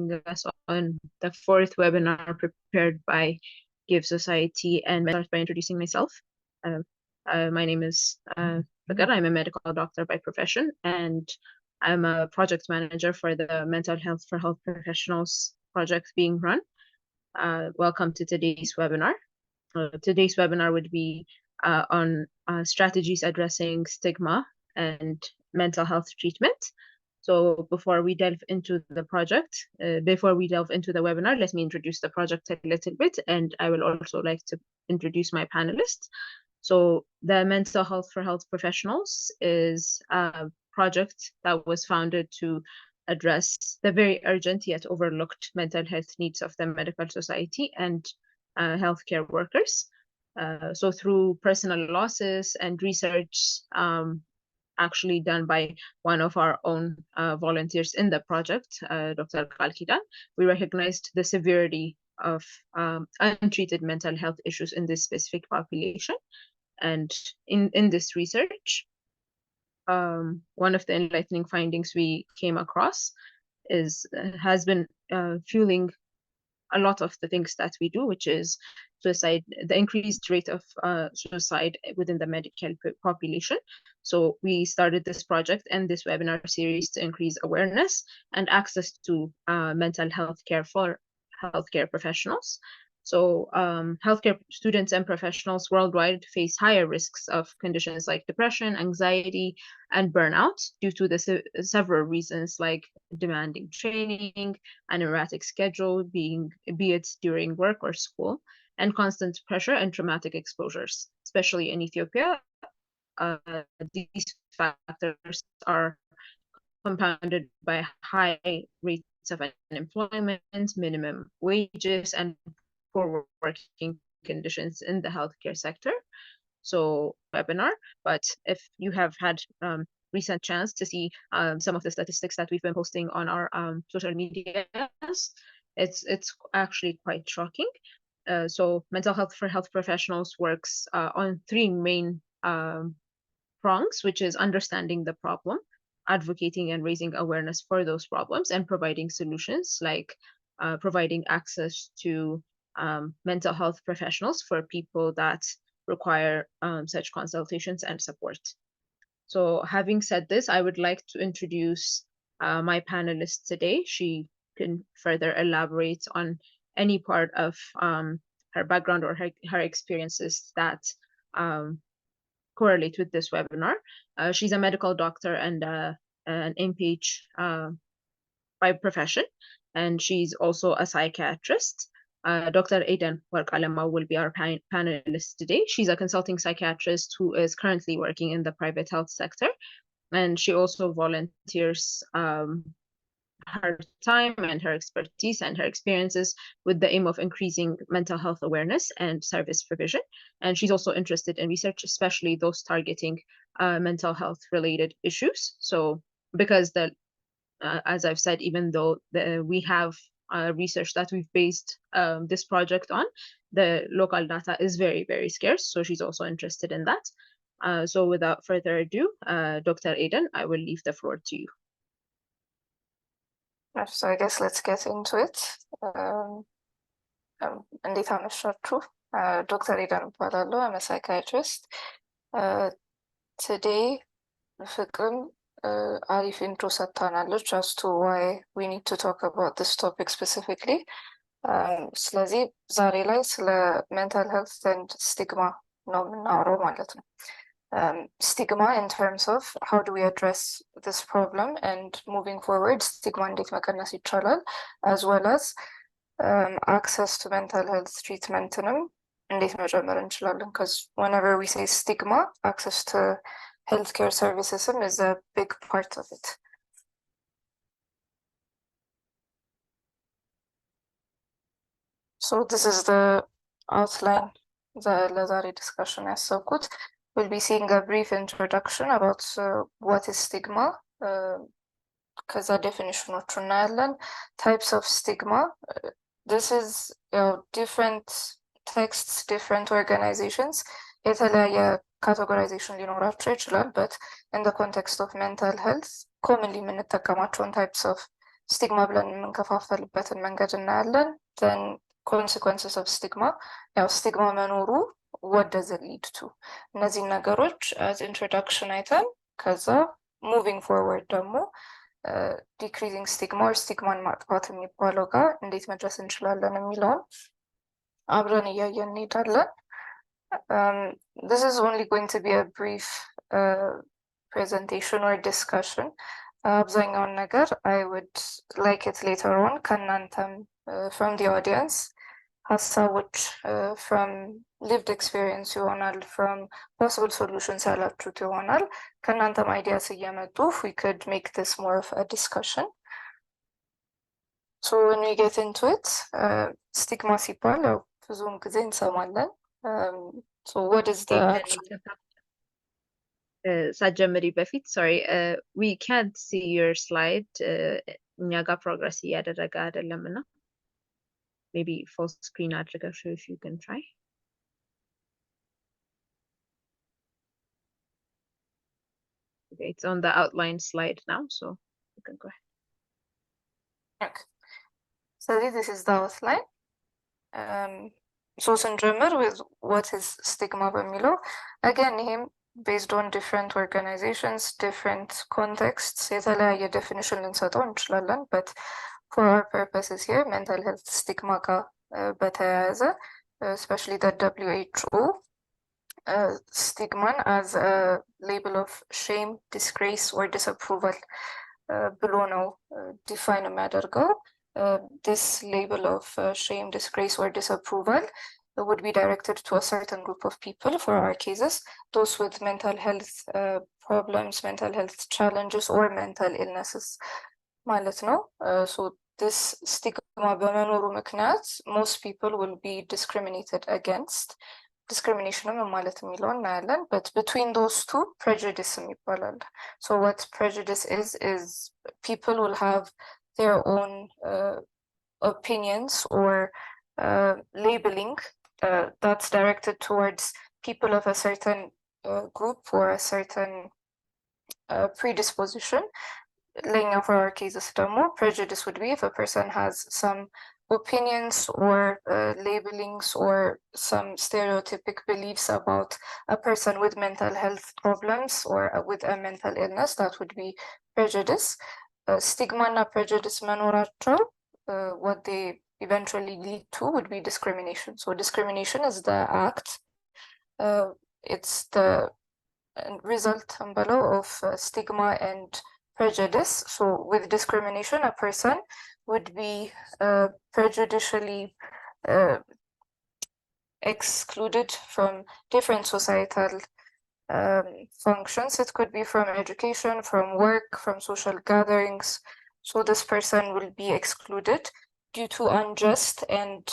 us on the fourth webinar prepared by Give Society, and I'll start by introducing myself. My name is Bakar. I'm a medical doctor by profession, and I'm a project manager for the Mental Health for Health Professionals project being run. Welcome to today's webinar. Today's webinar would be on strategies addressing stigma and mental health treatment. So before we delve into the project, before we delve into the webinar, let me introduce the project a little bit, and I will also like to introduce my panelists. So the Mental Health for Health Professionals is a project that was founded to address the very urgent yet overlooked mental health needs of the medical society and healthcare workers. So through personal losses and research actually done by one of our own volunteers in the project, Dr. Kalkidan, we recognized the severity of untreated mental health issues in this specific population. And in this research, one of the enlightening findings we came across has been fueling a lot of the things that we do, which is suicide, the increased rate of suicide within the medical population. So we started this project and this webinar series to increase awareness and access to mental health care for healthcare professionals. So healthcare students and professionals worldwide face higher risks of conditions like depression, anxiety, and burnout due to the several reasons like demanding training, an erratic schedule, be it during work or school, and constant pressure and traumatic exposures, especially in Ethiopia. These factors are compounded by high rates of unemployment, minimum wages, and poor working conditions in the healthcare sector. So webinar, but if you have had recent chance to see some of the statistics that we've been posting on our social media, it's actually quite shocking. So mental health for health professionals works on three main prongs, which is understanding the problem, advocating and raising awareness for those problems, and providing solutions like providing access to mental health professionals for people that require such consultations and support. So having said this, I would like to introduce my panelist today. She can further elaborate on any part of her background or her experiences that correlate with this webinar. She's a medical doctor and an MPH by profession, and she's also a psychiatrist. Dr. Aidan Workalemahu will be our panelist today. She's a consulting psychiatrist who is currently working in the private health sector, and she also volunteers her time and her expertise and her experiences with the aim of increasing mental health awareness and service provision. And she's also interested in research, especially those targeting mental health related issues. So because as I've said, even though we have research that we've based this project on, the local data is very, very scarce. So she's also interested in that. So without further ado, Dr. Aidan, I will leave the floor to you. So I guess let's get into it. እንዴት አመሻችሁ? Dr. Aidan እባላለሁ. I'm a psychiatrist. Today ፍቅርም አሪፍ ኢንትሮ ሰጥታናለች as to why we need to talk about this topic specifically. ስለዚህ ዛሬ ላይ ስለ mental health and stigma ነው የምናወራው ማለት ነው። Stigma in terms of how do we address this problem and moving forward stigma እንዴት መቀነስ ይቻላል, as well as access to mental health treatmentንም እንዴት መጨመር እንችላለን, because whenever we say stigma, access to healthcare services is a big part of it. So this is the outline, the ለዛሬ discussion ያሰብኩት. We'll be seeing a brief introduction about what is stigma, ከዛ definition እናያለን, types of stigma. This is different texts, different organizations, የተለያየ categorization ሊኖራቸው ይችላል, but in the context of mental health commonly የምንጠቀማቸውን types of ስቲግማ ብለን የምንከፋፈልበትን መንገድ እናያለን። then consequences of stigma ያው ስቲግማ መኖሩ what does it lead to እነዚህ ነገሮች as introduction አይተን ከዛ moving forward ደግሞ decreasing stigma or stigማን ማጥፋት የሚባለው ጋር እንዴት መድረስ እንችላለን የሚለውን አብረን እያየን እንሄዳለን። This is only going to be a brief presentation or discussion. አብዛኛውን ነገር I would like it later on ከእናንተም from the audience ሀሳቦች from lived experience ይሆናል from possible solutions ያላችሁት ይሆናል ከእናንተም ideas እየመጡ if we could make this more of a discussion. So when we get into it stigma ሲባል ያው ብዙውን ጊዜ እንሰማለን. So what is the ሳትጀምሪ በፊት sorry we can't see your slide እኛ ጋር ፕሮግረስ እያደረገ አይደለም እና maybe full screen አድርገሽ if you can try. Okay, it's on the outline slide now, so you can go ahead. Okay. So this is the outline. So ስንጀምር with what is stigma በሚለው again him based on different organizations, different contexts የተለያየ definition ልንሰጠው እንችላለን but for our purposes here mental health stigma ጋር በተያያዘ especially the WHO stigma as a label of shame, disgrace or disapproval ብሎ ነው define የሚያደርገው. This label of shame, disgrace or disapproval would be directed to a certain group of people for our cases, those with mental health problems, mental health challenges or mental illnesses ማለት ነው. So this stigma በመኖሩ ምክንያት most people will be discriminated against. discrimination ማለት የሚለው እናያለን but between those two prejudice ይባላል. So what prejudice is people will have their own opinions or labeling that's directed towards people of a certain group or a certain predisposition. Laying for our cases more prejudice would be if a person has some opinions or labelings or some stereotypic beliefs about a person with mental health problems or with a mental illness, that would be prejudice. Stigma and prejudice manoracho, what they eventually lead to would be discrimination. So discrimination is the act, it's the result of stigma and prejudice. So with discrimination, a person would be prejudicially excluded from different societal functions. It could be from education, from work, from social gatherings. So this person will be excluded due to unjust and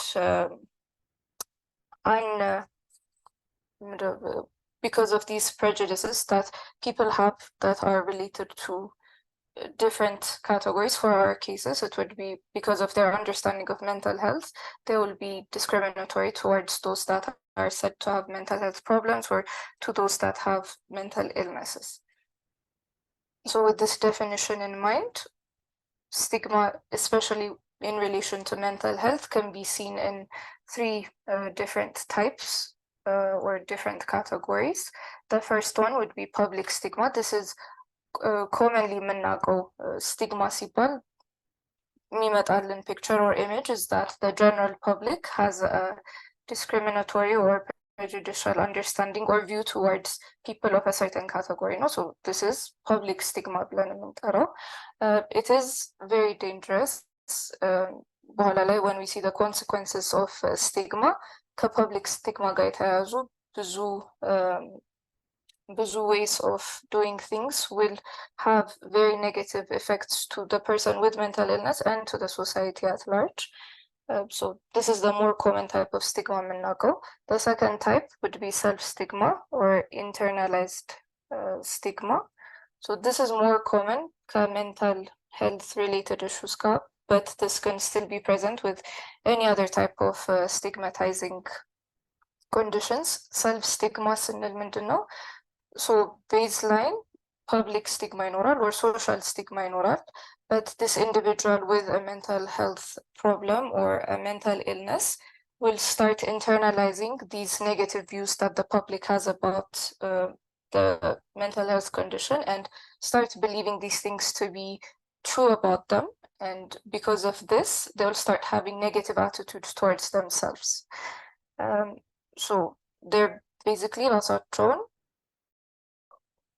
because of these prejudices that people have that are related to different categories. For our cases, it would be because of their understanding of mental health, they will be discriminatory towards those that are said to have mental health problems or to those that have mental illnesses. So with this definition in mind, stigma, especially in relation to mental health, can be seen in three different types or different categories. The first one would be public stigma. This is commonly የምናውቀው stigma ሲባል የሚመጣልን picture or image is that the general public has a discriminatory or prejudicial understanding or view towards people of a certain category. No? So this is public stigma ብለን የምንጠራው. It is very dangerous. በኋላ ላይ when we see the consequences of stigma ከpublic stigma ጋር የተያያዙ ብዙ ways of doing things will have very negative effects to the person with mental illness and to the society at large. So this is the more common type of stigma የምናውቀው. The second type would be self-stigma or internalized stigma. So this is more common mental health related issues ጋር, but this can still be present with any other type of stigmatizing conditions. Self-stigma ስንል ምንድን ነው? So baseline public stigma ይኖራል or social stigma ይኖራል. but this individual with a mental health problem or a mental illness will start internalizing these negative views that the public has about the mental health condition and start believing these things to be true about them. And because of this, they'll start having negative attitudes towards themselves. So they're basically ራሳቸውን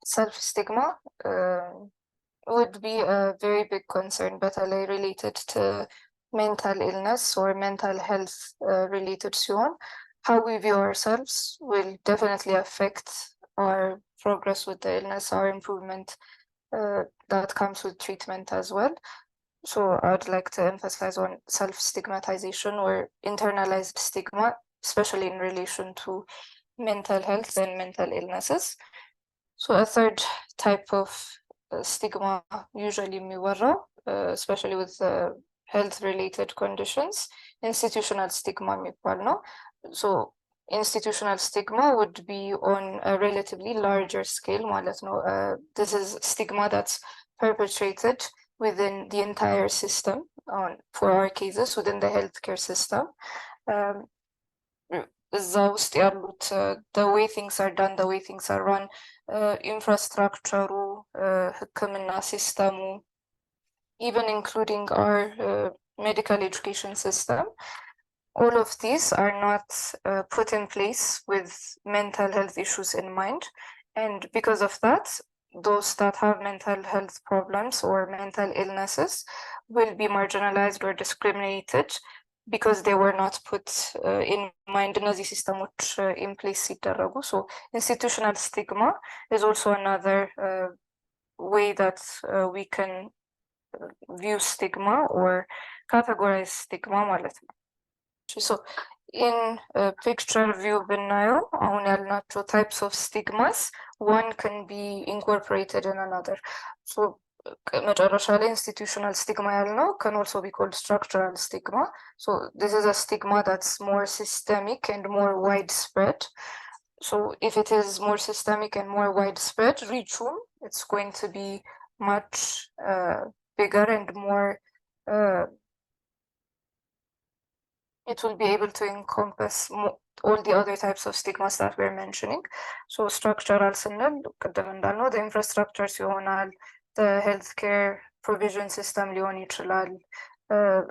self-stigma would be a very big concern, በተለይ related to mental illness or mental health related ሲሆን how we view ourselves will definitely affect our progress with the illness, our improvement that comes with treatment as well. So I'd like to emphasize on self-stigmatization or internalized stigma, especially in relation to mental health and mental illnesses. So a third type of stigma usually የሚወራው especially with health-related conditions, institutional stigma የሚባል ነው. So institutional stigma would be on a relatively larger scale ማለት ነው. This is stigma that's perpetrated within the entire system for our cases within the healthcare system. እዛ ውስጥ ያሉት the way things are done, the way things are run, ኢንፍራስትራክቸሩ ሕክምና ሲስተሙ even including our medical education system, all of these are not put in place with mental health issues in mind. And because of that, those that have mental health problems or mental illnesses will be marginalized or discriminated because they were not put in mind እነዚህ ሲስተሞች in place ሲደረጉ. So institutional stigma is also another way that we can view stigma or categorize stigma ማለት ነው. So in picture view ብናየው አሁን ያልናቸው types of stigmas, one can be incorporated in another. So መጨረሻ ላይ institutional stigma ያልነው can also be called structural stigma. So this is a stigma that's more systemic and more widespread. So if it is more systemic and more widespread, reachum, it's going to be much bigger and more it will be able to encompass all the other types of stigmas that we're mentioning. So structural ስንል ቅድም እንዳልነው the infrastructures ይሆናል, the healthcare provision system ሊሆን ይችላል,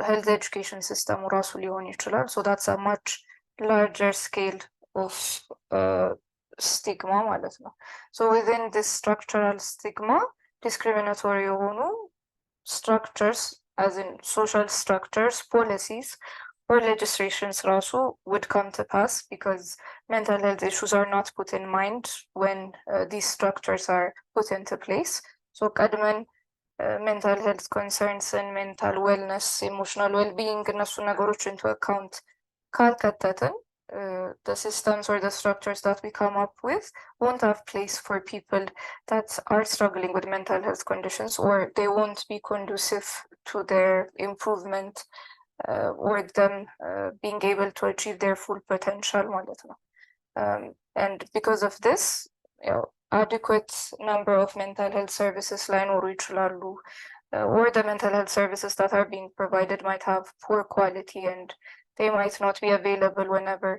health education system ራሱ ሊሆን ይችላል. So that's a much larger scale of stigma ማለት ነው. So within this structural stigma, discriminatory የሆኑ structures, as in social structures, policies, or legislations also would come to pass because mental health issues are not put in mind when these structures are put into place. So ቀድመን mental health concerns and mental wellness, emotional well-being እነሱ ነገሮች into account ካልከተትን the systems or the structures that we come up with won't have place for people that are struggling with mental health conditions, or they won't be conducive to their improvement or them being able to achieve their full potential ማለት ነው. And because of this, adequate number of mental health services ላይኖሩ ይችላሉ, or the mental health services that are being provided might have poor quality and they might not be available whenever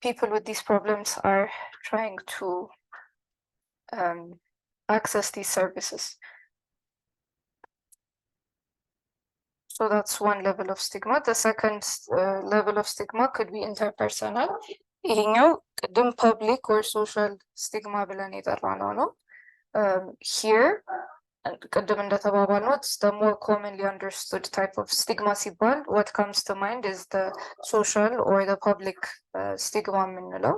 people with these problems are trying to access these services. So that's one level of stigma. The second level of stigma could be interpersonal. ይሄኛው ቅድም public or social stigma ብለን የጠራነው ነው. Here ቅድም እንደተባባልነው it's the more commonly understood type of stigma ሲባል what comes to mind is the social or the public stigma የምንለው.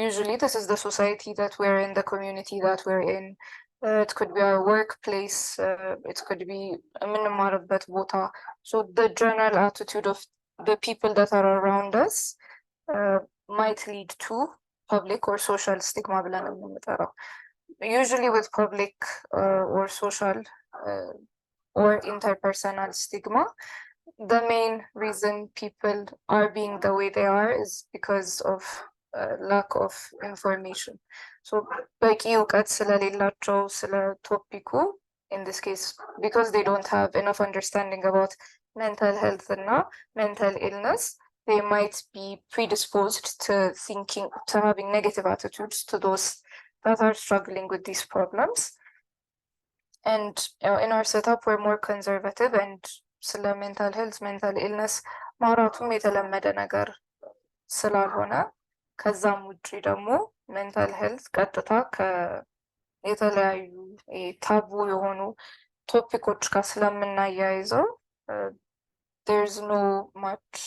Usually this is the society that we're in, the community that we're in. It could be our workplace, it could be የምንማርበት ቦታ. So the general attitude of the people that are around us might lead to public or social stigma ብለን የምንጠራው. Usually with public or social or interpersonal stigma, the main reason people are being the way they are is because of lack of information. So በቂ እውቀት ስለሌላቸው ስለ ቶፒኩ in this case, because they don't have enough understanding about mental health and mental illness, they might be predisposed to having negative attitudes to those that are struggling with these problems. And in our setup, we're more conservative, and ስለ mental health, mental illness ማውራቱም የተለመደ ነገር ስላልሆነ ከዛም ውጪ ደግሞ mental health ቀጥታ የተለያዩ ታቡ የሆኑ ቶፒኮች ጋር ስለምናያይዘው there's no much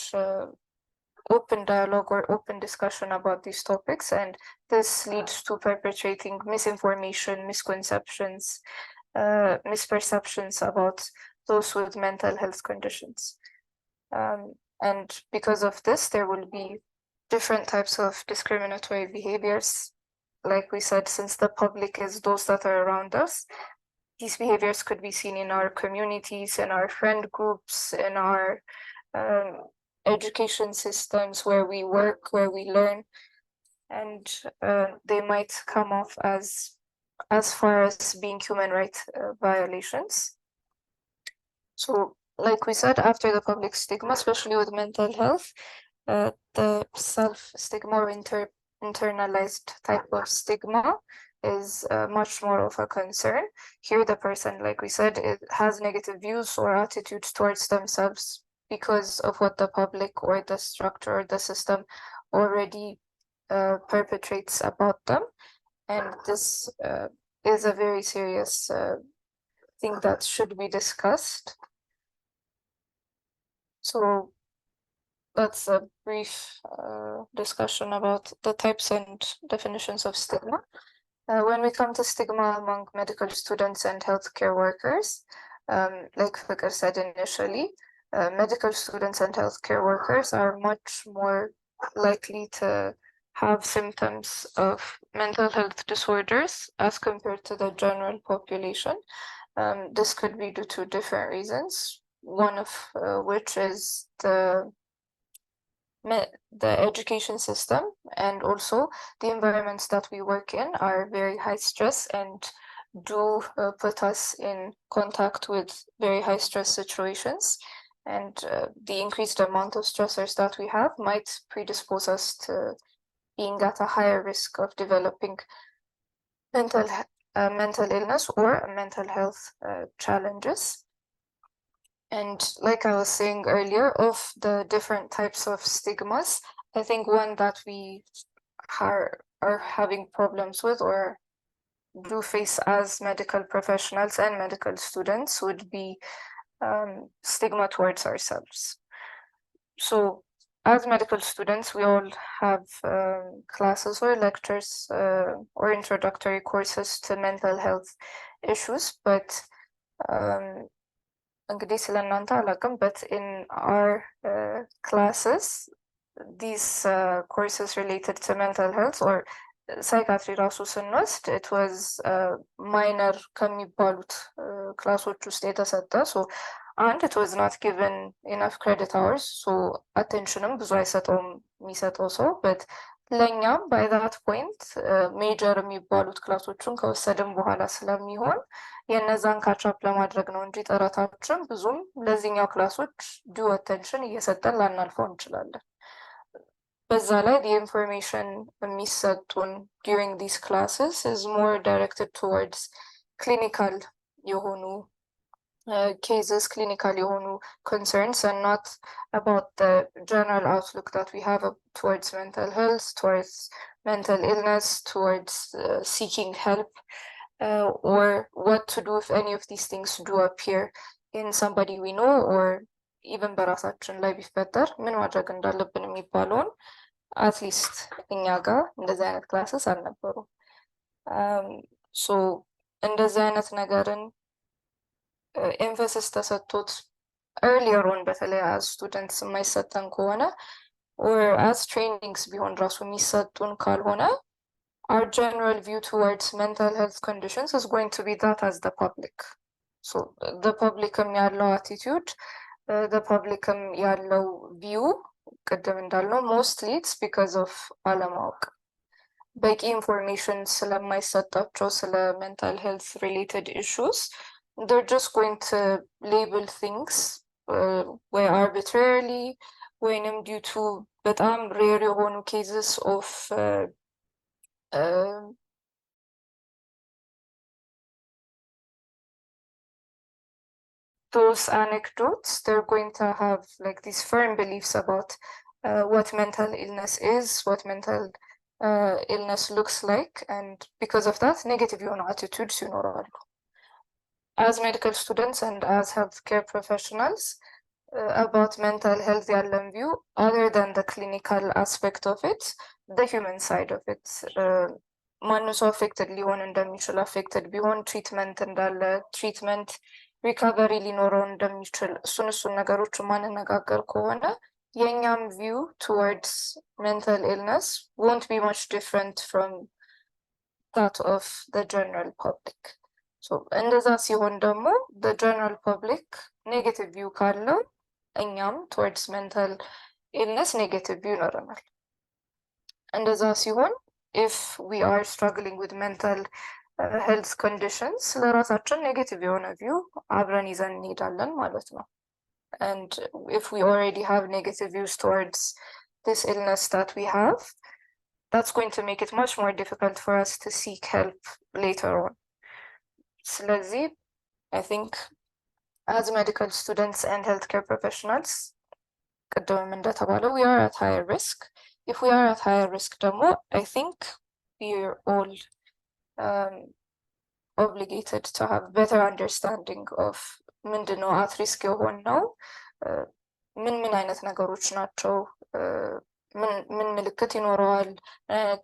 open dialogue or open discussion about these topics, and this leads to perpetuating misinformation, misconceptions, misperceptions about those with mental health conditions. And because of this, there will be different types of discriminatory behaviors. Like we said, since the public is those that are around us, these behaviors could be seen in our communities, in our friend groups, in our education systems where we work, where we learn, and they might come off as far as being human rights violations. So, like we said, after the public stigma, especially with mental health, the self-stigma or internalized type of stigma is much more of a concern. Here, the person, like we said, it has negative views or attitudes towards themselves because of what the public or the structure or the system already perpetrates about them. And this is a very serious thing that should be discussed. So that's a brief discussion about the types and definitions of stigma. When we come to stigma among medical students and healthcare workers, like Fikr said initially, medical students and healthcare workers are much more likely to have symptoms of mental health disorders as compared to the general population. This could be due to different reasons, one of which is the education system, and also the environments that we work in are very high stress and do put us in contact with very high stress situations. And the increased amount of stressors that we have might predispose us to being at a higher risk of developing mental illness or mental health challenges. And like I was saying earlier, of the different types of stigmas, I think one that we are having problems with or do face as medical professionals and medical students would be stigma towards ourselves. So as medical students, we all have classes or lectures or introductory courses to mental health issues, but እንግዲህ ስለ እናንተ አላውቅም, but in our classes, these courses related to mental health or psychiatry ራሱ ስንወስድ it was minor ከሚባሉት ክላሶች ውስጥ የተሰጠ and it was not given enough credit hours, so attentionም ብዙ አይሰጠውም የሚሰጠው ሰው, but ለእኛም by that point ሜጀር የሚባሉት ክላሶቹን ከወሰድን በኋላ ስለሚሆን የነዛን ካቻፕ ለማድረግ ነው እንጂ ጥረታችን ብዙም ለዚህኛው ክላሶች ዱ አቴንሽን እየሰጠን ላናልፈው እንችላለን። በዛ ላይ the information የሚሰጡን during these classes is more directed towards clinical የሆኑ cases, clinical የሆኑ concerns, and not about the general outlook that we have towards mental health, towards mental illness, towards seeking help, or what to do if any of these things do appear in somebody we know, or even በራሳችን ላይ ቢፈጠር ምን ማድረግ እንዳለብን የሚባለውን አትሊስት እኛ ጋር እንደዚህ አይነት ክላስስ አልነበሩም። ሶ እንደዚህ አይነት ነገርን ኤምፈሲስ ተሰጥቶት earlier on በተለይ as students የማይሰጠን ከሆነ or as trainings ቢሆን ራሱ የሚሰጡን ካልሆነ our general view towards mental health conditions is going to be that as the public. So the public ያለው attitude, the public ያለው view ቅድም እንዳልነው mostly it's because of አለማወቅ፣ በቂ ኢንፎርሜሽን ስለማይሰጣቸው ስለ mental health related issues they're just going to label things way arbitrarily ወይንም due to በጣም rare የሆኑ cases of those anecdotes. They're going to have like these firm beliefs about what mental illness is, what mental illness looks like, and because of that, negative attitudes ይኖራሉ. As medical students and as healthcare professionals, about mental health ያለን view, other than the clinical aspect of it, the human side of it. ማንም ሰው affected ሊሆን እንደሚችል affected ቢሆን ትሪትመንት እንዳለ ትሪትመንት ሪካቨሪ ሊኖረው እንደሚችል እሱን ነገሮች ማንነጋገር ከሆነ የኛም view towards mental illness won't be much different from that of the general public. So እንደዛ ሲሆን ደግሞ the general public negative view ካለው እኛም towards mental illness negative view ይኖረናል። እንደዛ ሲሆን if we are struggling with mental health conditions ለራሳችን negative የሆነ view አብረን ይዘን እንሄዳለን ማለት ነው። And if we already have negative views towards this illness that we have, that's going to make it much more difficult for us to seek help later on. ስለዚህ I think as medical students and healthcare professionals, we are at higher risk. If we are at higher risk, I think we're all obligated to have better understanding of ምንድነው at risk የሆነው ምን አይነት ነገሮች ናቸው ምን ምልክት ይኖረዋል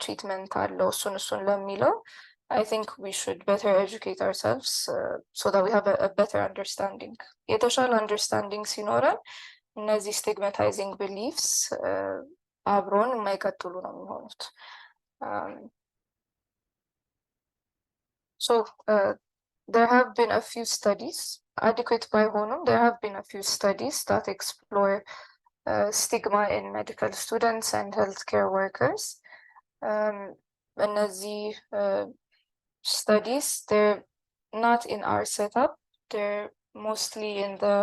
ትሪትመንት አለው እሱን ለሚለው I think we should better educate ourselves so that we have a better understanding. የተሻለ understanding ሲኖረን እነዚህ stigmatizing beliefs አብሮን የማይቀጥሉ ነው የሚሆኑት። So there have been a few studies, adequate by honum, there have been a few studies that explore stigma in medical students and healthcare workers. እነዚህ studies, they're not in our setup, they're mostly in the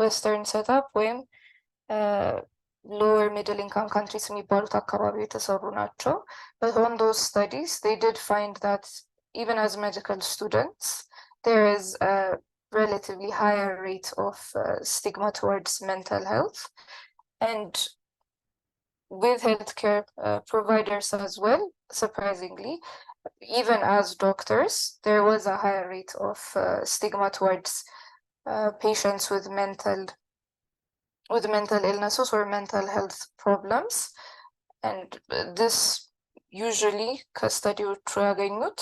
Western setup ወይም lower middle income countries የሚባሉት አካባቢ የተሰሩ ናቸው. But on those studies, they did find that even as medical students, there is a relatively higher rate of stigma towards mental health. And with healthcare providers as well, surprisingly, even as doctors, there was a higher rate of stigma towards patients with mental illnesses or mental health problems. And this usually ከስተዲዎቹ ያገኙት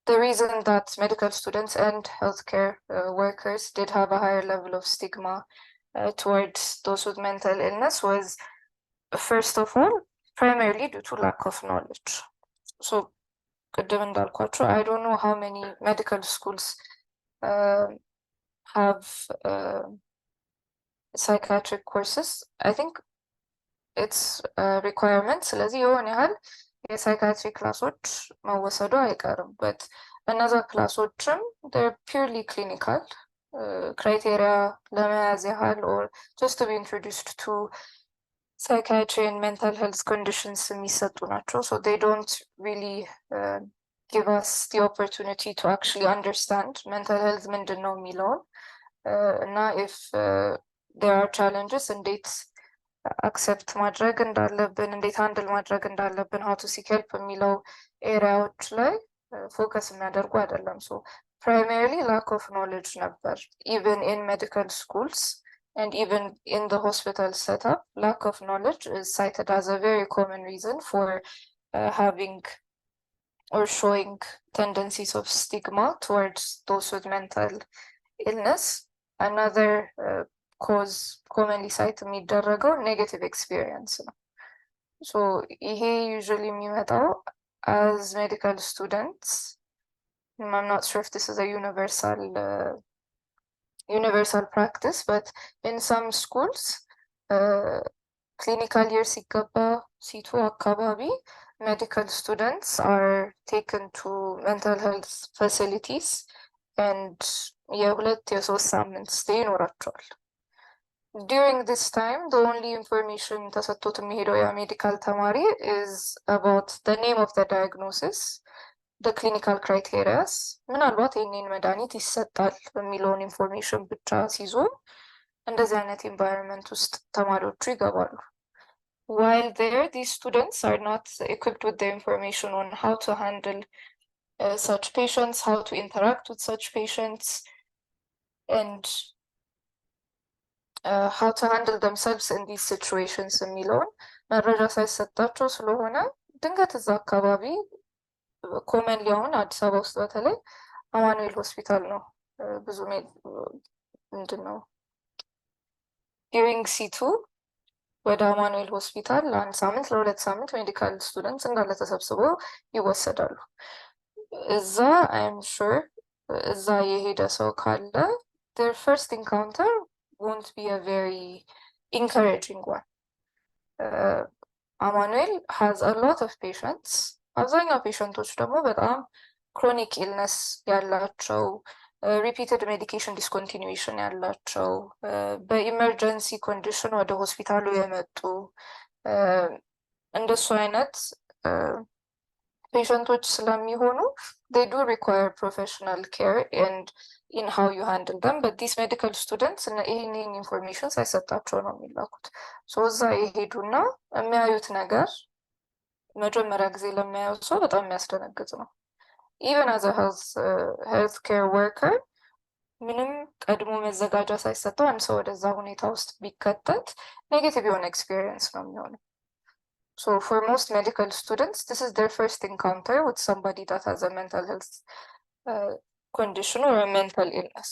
the reason that medical students and healthcare workers did have a higher level of stigma towards those with mental illness was, first of all, primarily due to lack of knowledge. So, I don't know how many medical schools have psychiatric courses. I think it's a requirement. ስለዚህ የሆነ ያህል የሳይካትሪ ክላሶች መወሰዱ አይቀርም but እነዛ ክላሶችም they're purely clinical criteria ለመያዝ ያህል or just to be introduced to psychiatry and mental health conditions የሚሰጡ ናቸው so they don't really give us the opportunity to actually understand mental health ምንድን ነው የሚለውን እና if there are challenges እንዴት accept ማድረግ እንዳለብን እንዴት handle ማድረግ እንዳለብን how to seek help የሚለው ኤሪያዎች ላይ ፎከስ የሚያደርጉ አይደለም so primarily lack of knowledge ነበር even in medical schools and even in the hospital setup lack of knowledge is cited as a very common reason for having or showing tendencies of stigma towards those with mental illness. Another cause commonly cited የሚደረገው negative experience ነው so ይሄ usually የሚመጣው as medical students I'm not sure if this is a universal practice but in some schools ክሊኒካል ይር ሲገባ ሲቱ አካባቢ medical students are taken to mental health facilities and የ2-3 ሳምንት stay ይኖራቸዋል። During this time, the only information ተሰጥቶት የሚሄደው የሜዲካል ተማሪ is about the name of the diagnosis, the clinical criteria, ምናልባት ይህንን መድኃኒት ይሰጣል የሚለውን ኢንፎርሜሽን ብቻ ሲይዙ እንደዚህ አይነት ኢንቫይሮንመንት ውስጥ ተማሪዎቹ ይገባሉ። While there, these students are not equipped with the information on how to handle such patients, how to interact with such patients, and how to handle themselves in these situations የሚለውን መረጃ ሳይሰጣቸው ስለሆነ ድንገት እዛ አካባቢ ኮመንሊ አሁን አዲስ አበባ ውስጥ በተለይ አማኑኤል ሆስፒታል ነው ብዙ ምንድን ነው ዲሪንግ ሲቱ ወደ አማኑኤል ሆስፒታል ለ1 ሳምንት ለ2 ሳምንት ሜዲካል ስቱደንትስ እንዳለ ተሰብስበው ይወሰዳሉ። እዛ አይም ሹር እዛ የሄደ ሰው ካለ their first encounter won't be a very encouraging one. Amanuel has a lot of patients. አብዛኛው ፔሸንቶች ደግሞ በጣም ክሮኒክ ኢልነስ ያላቸው ሪፒትድ ሜዲኬሽን ዲስኮንቲኒዌሽን ያላቸው በኢመርጀንሲ ኮንዲሽን ወደ ሆስፒታሉ የመጡ እንደሱ አይነት ፔሸንቶች ስለሚሆኑ they do require professional care and in how you handle them, but these medical students ይህንን ኢንፎርሜሽን ሳይሰጣቸው ነው የሚላኩት። እዛ የሄዱና የሚያዩት ነገር መጀመሪያ ጊዜ ለሚያዩት ሰው በጣም የሚያስደነግጥ ነው። even as a health care worker ምንም ቀድሞ መዘጋጃ ሳይሰጠው አንድ ሰው ወደዛ ሁኔታ ውስጥ ቢከተት ኔጌቲቭ የሆነ ኤክስፒሪየንስ ነው የሚሆነው። So for most medical students, this is their first encounter with somebody that has a mental health condition or a mental illness.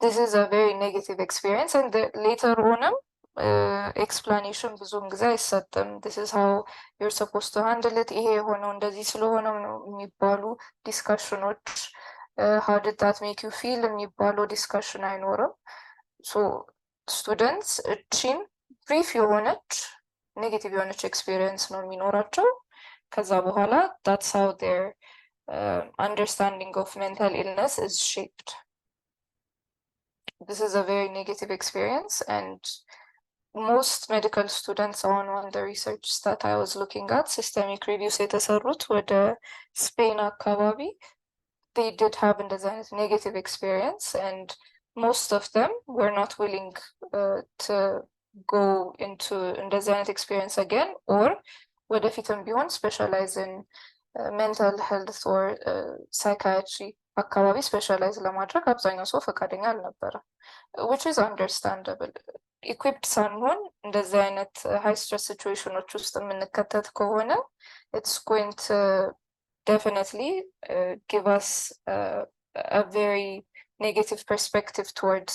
This is a very negative experience, and later on, explanation ብዙም ጊዜ አይሰጥም። This is how you're supposed to handle it። ይሄ የሆነው እንደዚህ ስለሆነ ነው የሚባሉ ዲስካሽኖች how did that make you feel የሚባሉ ዲስካሽን አይኖርም። So students እቺን ብሪፍ የሆነች ኔጌቲቭ የሆነች ኤክስፒሪየንስ ነው የሚኖራቸው። ከዛ በኋላ that's how their understanding of mental illness is shaped. This is a very negative experience, and most medical students on the research that I was looking at, systemic reviews የተሰሩት ወደ ስፔን አካባቢ they did have a negative experience, and most of them were not willing to go into እንደዚህ አይነት experience again, or ወደፊትም ቢሆን specialize in mental health or psychiatry አካባቢ specialize ለማድረግ አብዛኛው ሰው ፈቃደኛ አልነበረም, which is understandable. equipped ሳንሆን እንደዚህ አይነት high stress situationዎች ውስጥ የምንከተት ከሆነ it's going to definitely give us a very negative perspective towards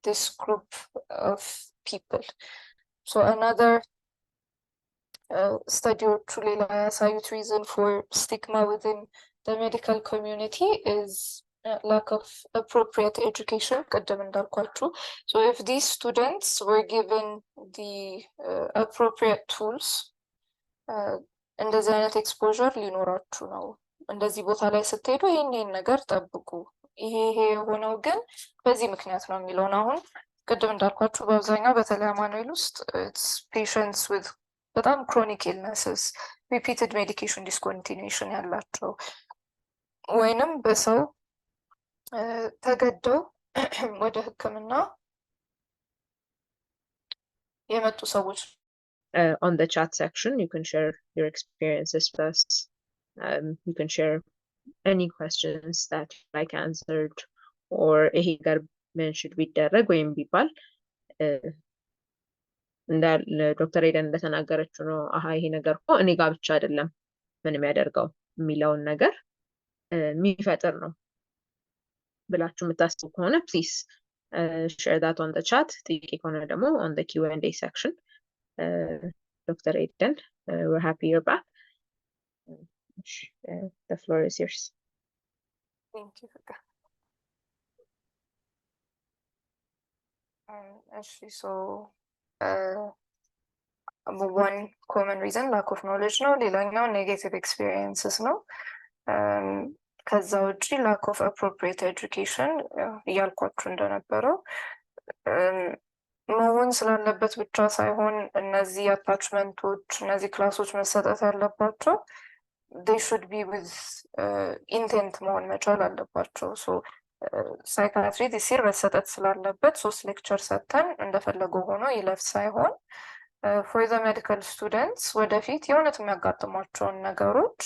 this group of people. So another study truly ያሳዩት reason for stigma within the medical community is lack of appropriate education ቅድም እንዳልኳችሁ. So if these students were given the appropriate tools, እንደዚህ አይነት ኤክስፖዠር ሊኖራችሁ ነው፣ እንደዚህ ቦታ ላይ ስትሄዱ ይህን ነገር ጠብቁ፣ ይሄ የሆነው ግን በዚህ ምክንያት ነው የሚለውን አሁን ቅድም እንዳልኳችሁ በአብዛኛው በተለይ አማኑኤል ውስጥ ፔሸንትስ ዊዝ በጣም ክሮኒክ ኢልነስስ ሪፒትድ ሜዲኬሽን ዲስኮንቲኒዌሽን ያላቸው ወይንም በሰው ተገደው ወደ ሕክምና የመጡ ሰዎች on the chat section, you can share your experiences with us. You can share any questions that you like answered, or ይሄ ጋር mentioned ቢደረግ ወይም ቢባል ዶክተር ኤደን እንደተናገረችው ነው ይሄ ነገር እኮ እኔ ጋር ብቻ አይደለም ምን የሚያደርገው የሚለውን ነገር የሚፈጥር ነው ብላችሁ የምታስቡ ከሆነ please share that on the chat. ጥያቄ ከሆነ ደግሞ on the Q&A section. Dr. Aiden, we're happy you're back. The floor is yours. Thank you. Actually, so one common reason lack of knowledge ነው ሌላኛው negative experiences ነው ከዛ ውጪ lack of appropriate education እያልኳችሁ እንደነበረው መሆን ስላለበት ብቻ ሳይሆን እነዚህ አታችመንቶች እነዚህ ክላሶች መሰጠት ያለባቸው they should be with intent መሆን መቻል አለባቸው so ሳይካትሪ this year መሰጠት ስላለበት 3 ሌክቸር ሰጥተን እንደፈለገው ሆኖ ይለፍ ሳይሆን for the medical students ወደፊት የሆነት የሚያጋጥሟቸውን ነገሮች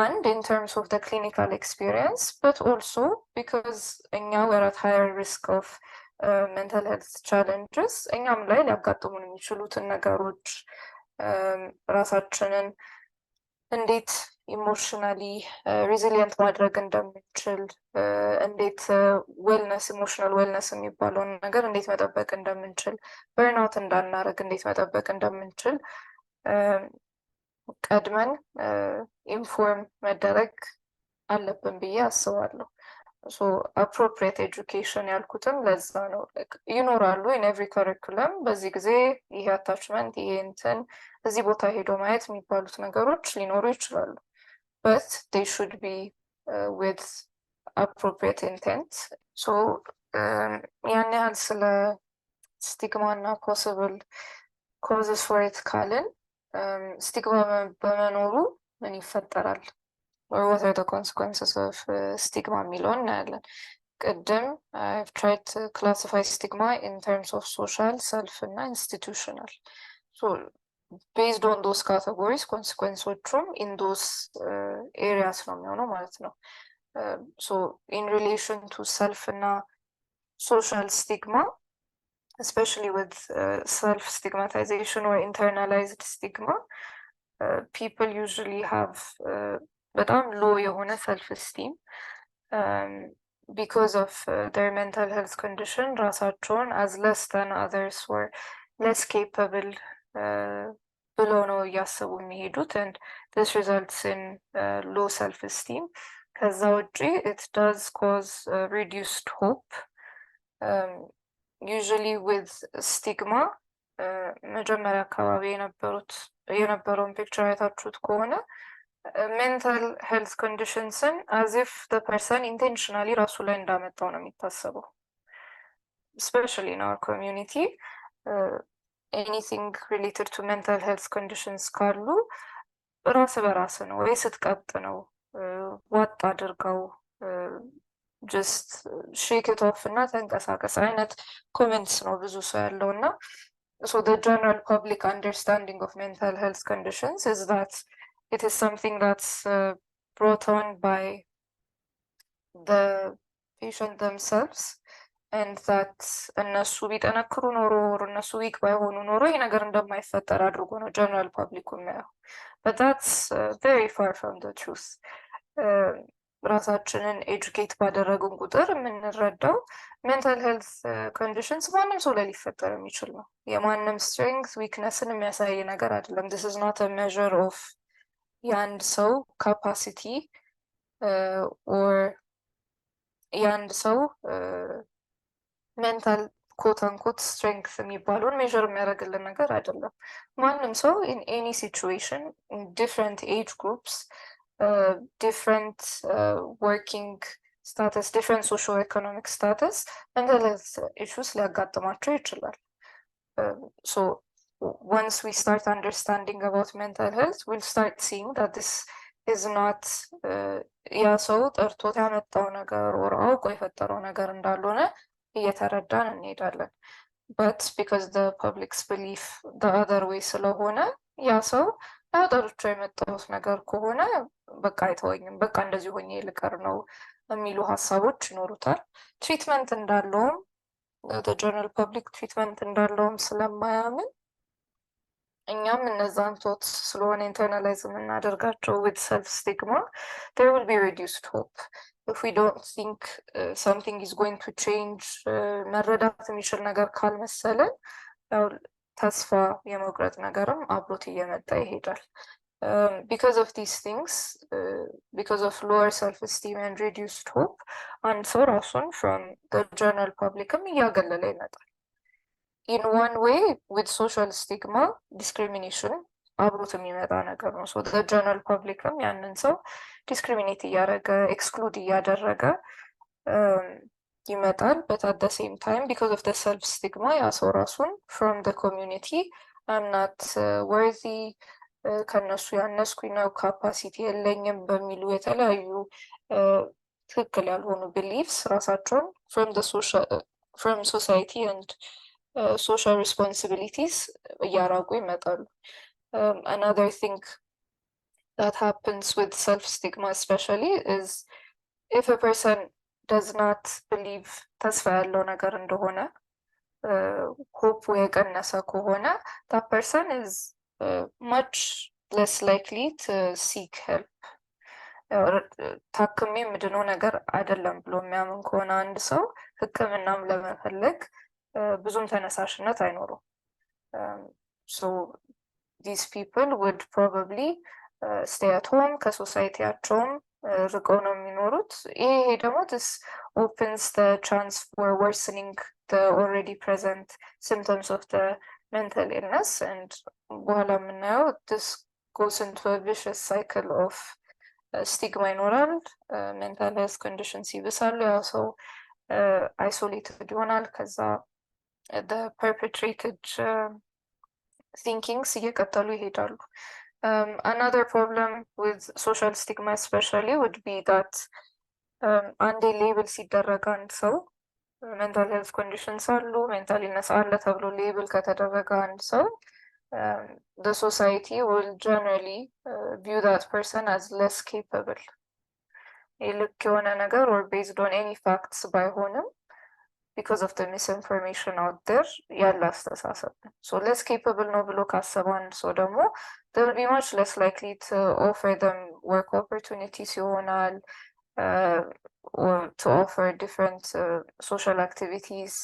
and in terms of the clinical experience but also because እኛ we're at higher risk of mental health challenges እኛም ላይ ሊያጋጥሙን የሚችሉትን ነገሮች ራሳችንን እንዴት ኢሞሽናሊ ሬዚሊየንት ማድረግ እንደምንችል እንዴት ዌልነስ ኢሞሽናል ዌልነስ የሚባለውን ነገር እንዴት መጠበቅ እንደምንችል በርናውት እንዳናረግ እንዴት መጠበቅ እንደምንችል ቀድመን ኢንፎርም መደረግ አለብን ብዬ አስባለሁ so appropriate education ያልኩትም ለዛ ነው ይኖራሉ in every curriculum በዚህ ጊዜ ይሄ attachment ይሄ እንትን እዚህ ቦታ ሄዶ ማየት የሚባሉት ነገሮች ሊኖሩ ይችላሉ but they should be with appropriate intent so ያን ያህል ስለ stigma እና possible causes for it ካልን stigma በመኖሩ ምን ይፈጠራል or what are the consequences of stigma የሚለውን እናያለን ቅድም I've tried to classify stigma in terms of social self እና institutional so based on those categories consequences in those areas ነው የሚሆነው ማለት ነው so in relation to self እና social stigma especially with self stigmatization or internalized stigma people usually have በጣም low የሆነ self esteem because of their mental health condition ራሳቸውን as less than others or less capable ብለው ነው እያሰቡ የሚሄዱት and this results in low self esteem ከዛ ውጪ it does cause reduced hope usually with stigma መጀመሪያ አካባቢ የነበረውን ፒክቸር አይታችሁት ከሆነ mental health conditions as if the person intentionally ራሱ ላይ እንዳመጣው ነው የሚታሰበው especially in our community anything related to mental health conditions ካሉ ራስ በራስ ነው ወይ ስትቀጥ ነው ዋጥ አድርገው just shake it off እና ተንቀሳቀስ አይነት comments ነው ብዙ ሰው ያለውና so the general public understanding of mental health conditions is that it is something that's brought on by the patient themselves and that እነሱ ቢጠነክሩ ኖሮ እነሱ ዊክ ባይሆኑ ኖሮ ይሄ ነገር እንደማይፈጠር አድርጎ ነው general public የሚያየው but that's very far from the truth ራሳችንን ኤጁኬት ባደረጉን ቁጥር የምንረዳው mental health conditions ማንም ሰው ላይ ሊፈጠር የሚችል ነው የማንም strength weaknessን የሚያሳይ ነገር አይደለም this is not a measure of የአንድ ሰው capacity or የአንድ ሰው mental quote unquote strength የሚባለውን measure የሚያደርግልን ነገር አይደለም ማንም ሰው in any situation in different age groups different working status different socio-economic status mental health issues ሊያጋጥማቸው ይችላል so once we start understanding about mental health we'll start seeing that this is not ያ ሰው ጠርቶት ያመጣው ነገር or አውቆ የፈጠረው ነገር እንዳልሆነ እየተረዳን እንሄዳለን but because the public's belief the other way ስለሆነ ያ ሰው ጠርቶ የመጣው ነገር ከሆነ በቃ አይተወኝም በቃ እንደዚህ ሆኜ ልቀር ነው የሚሉ ሀሳቦች ይኖሩታል ትሪትመንት እንዳለውም the general public ትሪትመንት እንዳለውም ስለማያምን እኛም እነዛን ቶትስ ስለሆነ ኢንተርናላይዝ የምናደርጋቸው with self stigma there will be reduced hope if we don't think something is going to change መረዳት የሚችል ነገር ካልመሰለን ያው ተስፋ የመቁረጥ ነገርም አብሮት እየመጣ ይሄዳል because of these things because of lower self-esteem and reduced hope አንድ ሰው ራሱን from the general publicም እያገለለ ይመጣል in one way with social stigma discrimination አብሮት የሚመጣ ነገር ነው። ሶ ጀነራል ፐብሊክም ያንን ሰው ዲስክሪሚኔት እያደረገ ኤክስክሉድ እያደረገ ይመጣል። በት አት ደ ሴም ታይም ቢካዝ ኦፍ ደ ሰልፍ ስቲግማ ያ ሰው ራሱን ፍሮም ደ ኮሚዩኒቲ አምናት ወርዚ ከነሱ ያነስኩኝ ነው ካፓሲቲ የለኝም በሚሉ የተለያዩ ትክክል ያልሆኑ ቢሊፍስ ራሳቸውን ፍሮም ሶሳይቲ ኤንድ social responsibilities እያራቁ ይመጣሉ። Another thing that happens with self-stigma especially is if a person does not believe ተስፋ ያለው ነገር እንደሆነ ሆፕ የቀነሰ ከሆነ that person is much less likely to seek help። ታክሜ ምድነው ነገር አይደለም ብሎ የሚያምን ከሆነ አንድ ሰው ሕክምናም ለመፈለግ ብዙም ተነሳሽነት አይኖሩም። so these people would probably stay at home ከሶሳይቲያቸውም ርቀው ነው የሚኖሩት። ይሄ ደግሞ this opens the chance for worsening the already present symptoms of the mental illness and በኋላ የምናየው this goes into a vicious cycle of stigma ይኖራል። mental health conditions ይብሳሉ። ያው ሰው isolated ይሆናል። ከዛ the perpetrated thinkings እየቀጠሉ ይሄዳሉ። Another problem with social stigma especially would be that አንዴ ሌብል ሲደረግ አንድ ሰው mental health conditions አሉ mental illness አለ ተብሎ ሌብል ከተደረገ አንድ ሰው the society will generally view that person as less capable። ልክ የሆነ ነገር or based on any facts ባይሆንም because of the misinformation out there ያለ አስተሳሰብ ነው። so less capable ነው ብሎ ካሰበ አንድ ሰው ደግሞ they will be much less likely to offer them work opportunities ይሆናል or to offer different social activities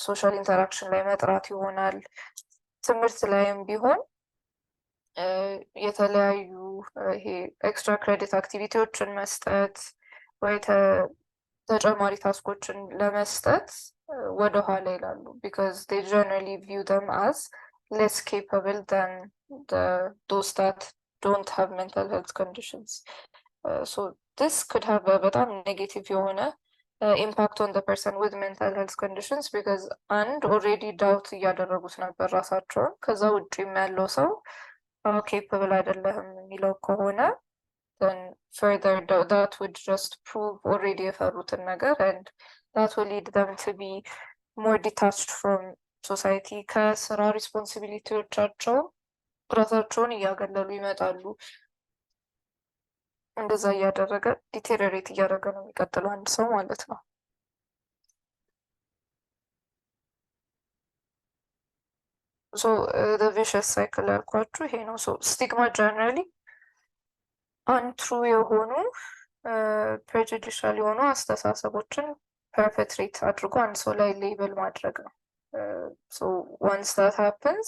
social interaction ላይ መጥራት ይሆናል። ትምህርት ላይም ቢሆን የተለያዩ ይሄ ኤክስትራ ክሬዲት አክቲቪቲዎችን መስጠት ወይ ተጨማሪ ታስኮችን ለመስጠት ወደ ኋላ ይላሉ because they generally view them as less capable than those that don't have mental health conditions. So this could have a በጣም negative የሆነ impact on the person with mental health conditions because and already doubt እያደረጉት ነበር ራሳቸውን ከዛ ውጭም ያለው ሰው capable አይደለም የሚለው ከሆነ then further that would just prove already የፈሩትን ነገር and that will lead them to be more detached from society ከስራ ሪስፖንሲቢሊቲዎቻቸው ራሳቸውን እያገለሉ ይመጣሉ። እንደዛ እያደረገ ዲቴሪዮሬት እያደረገ ነው የሚቀጥለው አንድ ሰው ማለት ነው። so the vicious cycle ያልኳችሁ ይሄ ነው። so stigma generally አንትሩ የሆኑ ፕሬጁዲሻል የሆኑ አስተሳሰቦችን ፐርፔትሬት አድርጎ አንድ ሰው ላይ ሌብል ማድረግ ነው። so once that happens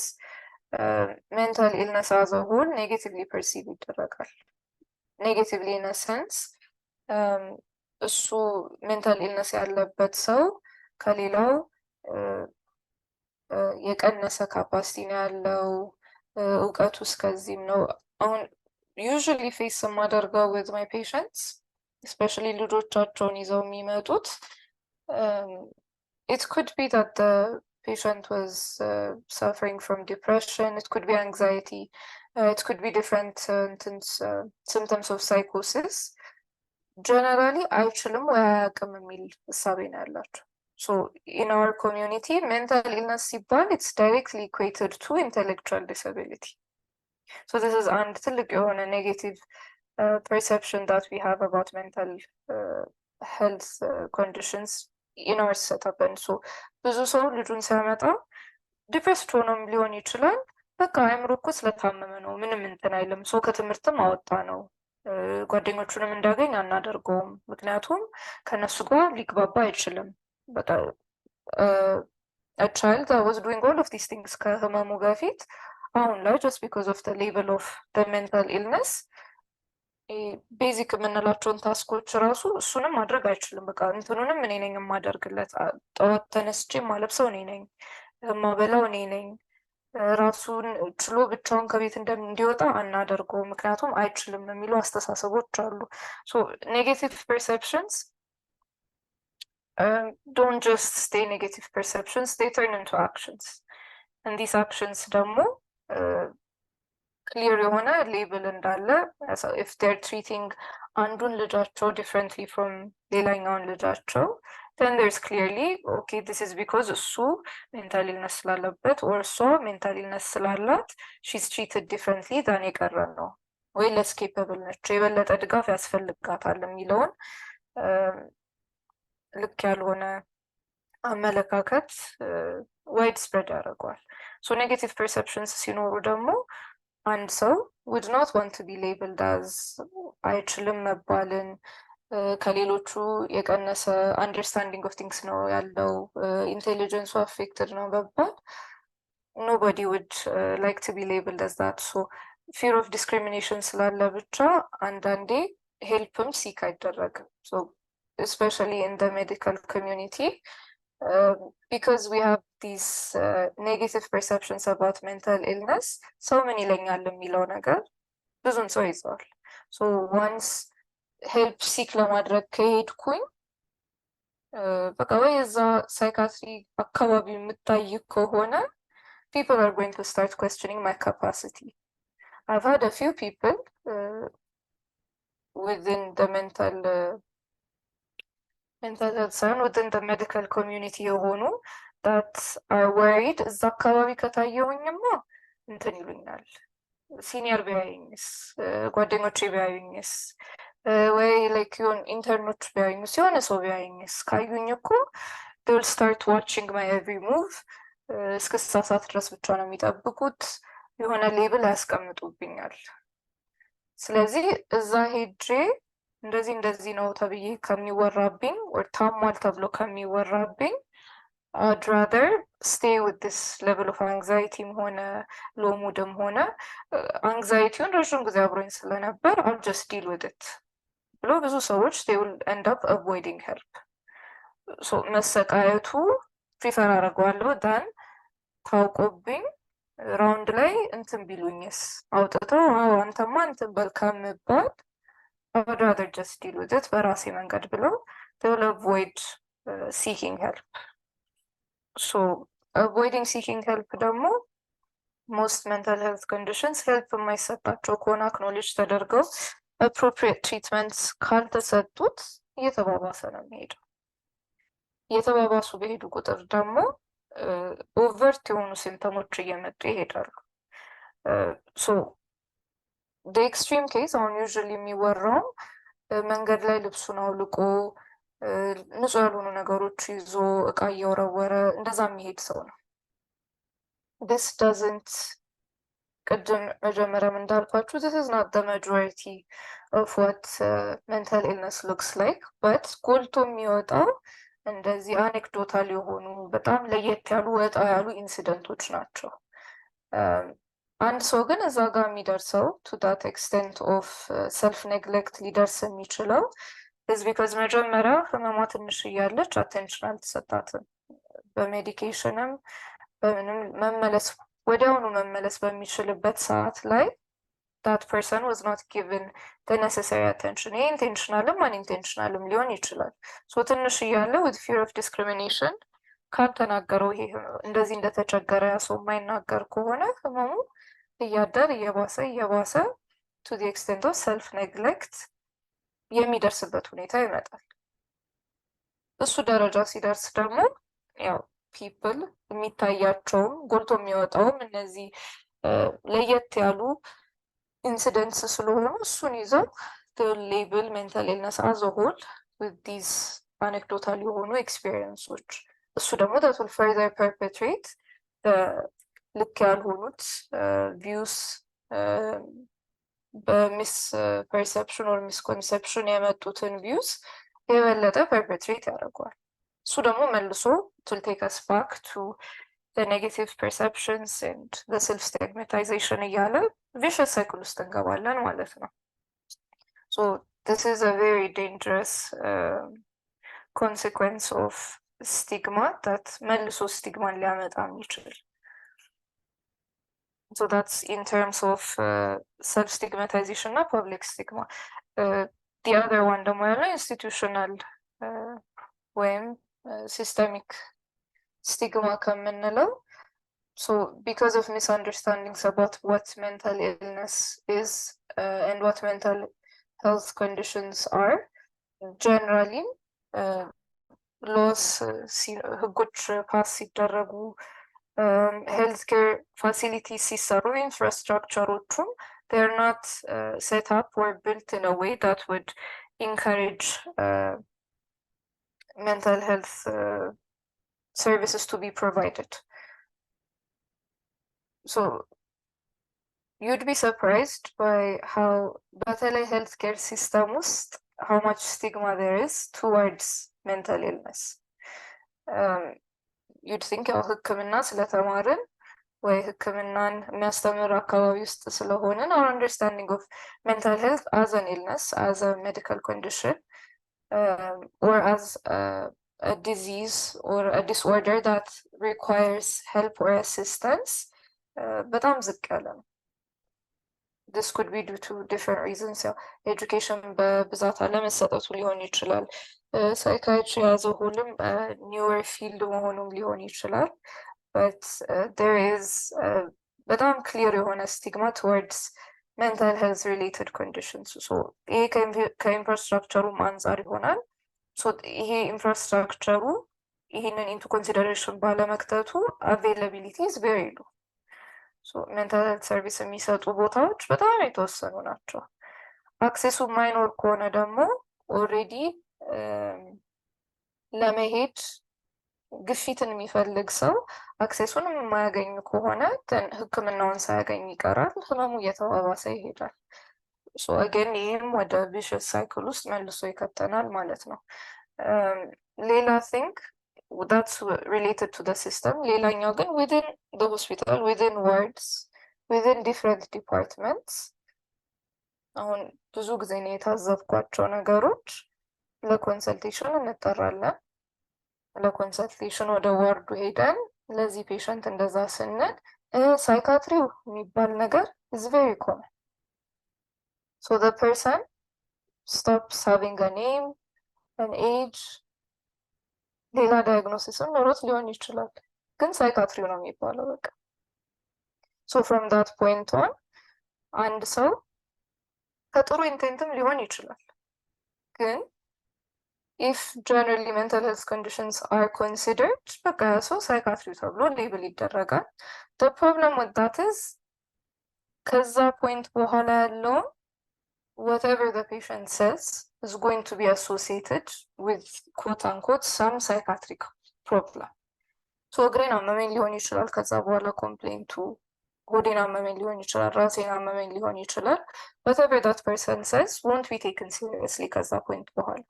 mental illness as a whole negatively perceive ይደረጋል። negatively in a sense እሱ mental illness ያለበት ሰው ከሌላው የቀነሰ ካፓሲቲ ነው ያለው እውቀቱ እስከዚህም ነው። አሁን usually face የማደርገው with my patients especially ልጆቻቸውን ይዘው የሚመጡት it could be that the patient was suffering from depression, it could be anxiety, it could be different symptoms of psychosis. Generally አይችልም ወይ አያውቅም የሚል እሳቤ ነው ያላቸው። so in our community mental illness ሲባል it's directly equated to intellectual disability. so this is አንድ ትልቅ የሆነ negative perception that we have about mental health conditions in our setup and so ብዙ ሰው ልጁን ሲያመጣ ዲፕሬስድ ሆኖም ሊሆን ይችላል። በቃ አእምሮ እኮ ስለታመመ ነው ምንም እንትን አይልም። ሰው ከትምህርትም አወጣ ነው ጓደኞቹንም እንዳገኝ አናደርገውም ምክንያቱም ከነሱ ጋር ሊግባባ አይችልም። በቃ a child that was doing all of these things ከህመሙ በፊት አሁን ላይ just because of the label of the mental illness ቤዚክ የምንላቸውን ታስኮች ራሱ እሱንም ማድረግ አይችልም። በቃ እንትኑንም እኔ ነኝ የማደርግለት። ጠዋት ተነስቼ የማለብሰው እኔ ነኝ፣ የማበላው እኔ ነኝ። ራሱን ችሎ ብቻውን ከቤት እንዲወጣ አናደርገው፣ ምክንያቱም አይችልም የሚሉ አስተሳሰቦች አሉ። ሶ ኔጌቲቭ ፐርሰፕሽንስ don't just stay negative perceptions, they turn into actions. And these actions ደግሞ ክሊር የሆነ ሌብል እንዳለ if they're treating አንዱን ልጃቸው differently from ሌላኛውን ልጃቸው, then there's clearly okay, this is because እሱ ሜንታል ኢልነስ ስላለበት or እሷ ሜንታል ኢልነስ ስላላት she's treated differently than የቀረን ነው ወይ less capable ነች የበለጠ ድጋፍ ያስፈልጋታል የሚለውን ልክ ያልሆነ አመለካከት ዋይድ ስፕሬድ ያደርገዋል። ሶ ኔጌቲቭ ፐርሰፕሽንስ ሲኖሩ ደግሞ አንድ ሰው would not want to be labeled as አይችልም መባልን ከሌሎቹ የቀነሰ አንደርስታንዲንግ ኦፍ ቲንግስ ነው ያለው ኢንቴሊጀንሱ አፌክትድ ነው መባል nobody would like to be labeled as that. So fear of discrimination ስላለ ብቻ አንዳንዴ ሄልፕም ሲክ አይደረግም። So especially in the medical community, because we have these negative perceptions about mental illness, so many ይለኛል የሚለው ነገር ብዙም ሰው ይዘዋል። So once help seek ለማድረግ ከሄድኩኝ በቃ ወይ እዛ ሳይካትሪ አካባቢ የምታይ ከሆነ people are going to start questioning my capacity. I've had a few people within the mental health zone, within the medical community የሆኑ that are worried እዛ አካባቢ ከታየውኝማ እንትን ይሉኛል ሲኒየር ቢያዩኝስ ጓደኞቼ ቢያዩኝስ ወይ ላይክ የሆነ ኢንተርኖች ቢያዩኝስ የሆነ ሰው ቢያዩኝስ ካዩኝ እኮ they will start watching my every move እስክሳሳት ድረስ ብቻ ነው የሚጠብቁት የሆነ ሌብል ያስቀምጡብኛል። ስለዚህ እዛ ሄጄ እንደዚህ ነው ተብዬ ከሚወራብኝ or ታሟል ተብሎ ከሚወራብኝ I'd rather stay with this level of anxiety ሆነ low moodም ሆነ አንግዛይቲውን ረዥም ጊዜ አብሮኝ ስለነበር I'll just deal with it ብሎ ብዙ ሰዎች they will end up avoiding help. So መሰቃየቱ ፕሪፈር አደርገዋለሁ ዳን ታውቆብኝ ራውንድ ላይ እንትን ቢሉኝስ አውጥተው አንተማ እንትን በል ከምባል I would rather just deal with it በራሴ መንገድ ብለው they will avoid seeking help. So avoiding seeking help ደግሞ most mental health conditions help የማይሰጣቸው ከሆነ acknowledge ተደርገው appropriate treatments ካልተሰጡት እየተባባሰ ነው የሚሄደው። እየተባባሱ በሄዱ ቁጥር ደግሞ ኦቨርት የሆኑ ሲምፕተሞች እየመጡ ይሄዳሉ። So the extreme case አሁን usually የሚወራው መንገድ ላይ ልብሱን አውልቆ ንጹህ ያልሆኑ ነገሮች ይዞ እቃ እየወረወረ እንደዛ የሚሄድ ሰው ነው። this doesn't ቅድም መጀመሪያም እንዳልኳችሁ this is not the majority of what mental illness looks like, but ጎልቶ የሚወጣው እንደዚህ አኔክዶታል የሆኑ በጣም ለየት ያሉ ወጣ ያሉ ኢንሲደንቶች ናቸው። አንድ ሰው ግን እዛ ጋር የሚደርሰው to that extent of self neglect ሊደርስ የሚችለው is because መጀመሪያ ህመሟ ትንሽ እያለች አቴንሽን አልተሰጣትም። በሜዲኬሽንም በምንም መመለስ ወዲያውኑ መመለስ በሚችልበት ሰዓት ላይ that person was not given the necessary attention. ይሄ ኢንቴንሽናልም አንኢንቴንሽናልም ሊሆን ይችላል። so ትንሽ እያለ with fear of discrimination ካልተናገረው ይሄ እንደዚህ እንደተቸገረ ያ ሰው የማይናገር ከሆነ ህመሙ እያደር እየባሰ to the extent of self neglect የሚደርስበት ሁኔታ ይመጣል። እሱ ደረጃ ሲደርስ ደግሞ ያው people የሚታያቸውም ጎልቶ የሚወጣውም እነዚህ ለየት ያሉ ኢንሲደንትስ ስለሆኑ እሱን ይዘው label mental illness as a whole with these anecdotal የሆኑ ኤክስፒሪየንሶች እሱ ደግሞ that will further perpetuate ልክ ያልሆኑት ቪውስ በሚስ ፐርሰፕሽን or ሚስኮንሰፕሽን የመጡትን ቪውስ የበለጠ perpetuate ያደርገዋል። እሱ ደግሞ መልሶ it will take us back to the negative perceptions and the self stigmatization እያለ vicious cycle ውስጥ እንገባለን ማለት ነው። So this is a very dangerous consequence of stigma that መልሶ stigma ሊያመጣ የሚችል. So that's in terms of self-stigmatization እና public stigma. The other one ደግሞ ያለው institutional ወይም systemic stigma ከምንለው. So because of misunderstandings about what mental illness is and what mental health conditions are, generally laws ህጎች ፓስ ሲደረጉ healthcare facilities ሲሰሩ infrastructureዎቹም they're not set up or built in a way that would encourage mental health services to be provided. So you'd be surprised by how በተለይ healthcare system ውስጥ how much stigma there is towards mental illness. You'd think ያው ህክምና ስለተማርን ወይ ህክምናን የሚያስተምር አካባቢ ውስጥ ስለሆንን our understanding of mental health as an illness, as a medical condition, or as a disease or a disorder that requires help or assistance በጣም ዝቅ ያለ ነው. This could be due to different reasons. Education በብዛት አለመሰጠቱ ሊሆን ይችላል. Psychiatry as a whole newer field መሆኑም ሊሆን ይችላል. But there is በጣም clear የሆነ stigma towards mental health related conditions. So ይሄ ከኢንፍራስትራክቸሩም አንጻር ይሆናል. So ይሄ ኢንፍራስትራክቸሩ ይሄንን into consideration ባለመክተቱ availability is very low. So mental health service የሚሰጡ ቦታዎች በጣም የተወሰኑ ናቸው. አክሴሱ ማይኖር ከሆነ ደግሞ ኦልሬዲ ለመሄድ ግፊትን የሚፈልግ ሰው አክሴሱን የማያገኝ ከሆነ ህክምናውን ሳያገኝ ይቀራል፣ ህመሙ እየተባባሰ ይሄዳል. So again ይህም ወደ vicious cycle ውስጥ መልሶ ይከተናል ማለት ነው. ሌላ thing that's related to the system, ሌላኛው ግን within the hospital, within wards, within different departments አሁን ብዙ ጊዜ ነው የታዘብኳቸው ነገሮች ለኮንሰልቴሽን እንጠራለን። ለኮንሰልቴሽን ወደ ዋርዱ ሄደን ለዚህ ፔሸንት እንደዛ ስንል ሳይካትሪው የሚባል ነገር is very common. So the person stops having a name, an age, ሌላ ዳያግኖሲስም ኖሮት ሊሆን ይችላል፣ ግን ሳይካትሪው ነው የሚባለው በቃ። So from that point on አንድ ሰው ከጥሩ ኢንቴንትም ሊሆን ይችላል፣ ግን if generally mental health conditions are considered በቃ ሰው ሳይካትሪ ተብሎ ሌብል ይደረጋል። The problem with that is ከዛ ፖይንት በኋላ ያለው whatever the patient says is going to be associated with quote unquote some psychiatric problem. So እግሬን አመመኝ ሊሆን ይችላል፣ ከዛ በኋላ ኮምፕሌንቱ ሆዴን አመመኝ ሊሆን ይችላል፣ ራሴን አመመኝ ሊሆን ይችላል። whatever that person says won't be taken seriously ከዛ ፖይንት በኋላ።